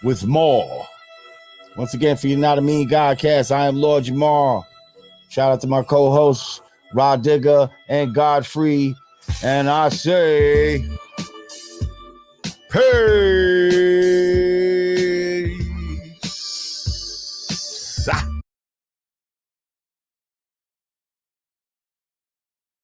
with more. Once again, for Yanadameen Godcast, I am Lord Jamar. Shout out to my co-hosts, Rod Digger and Godfrey. And I say, peace.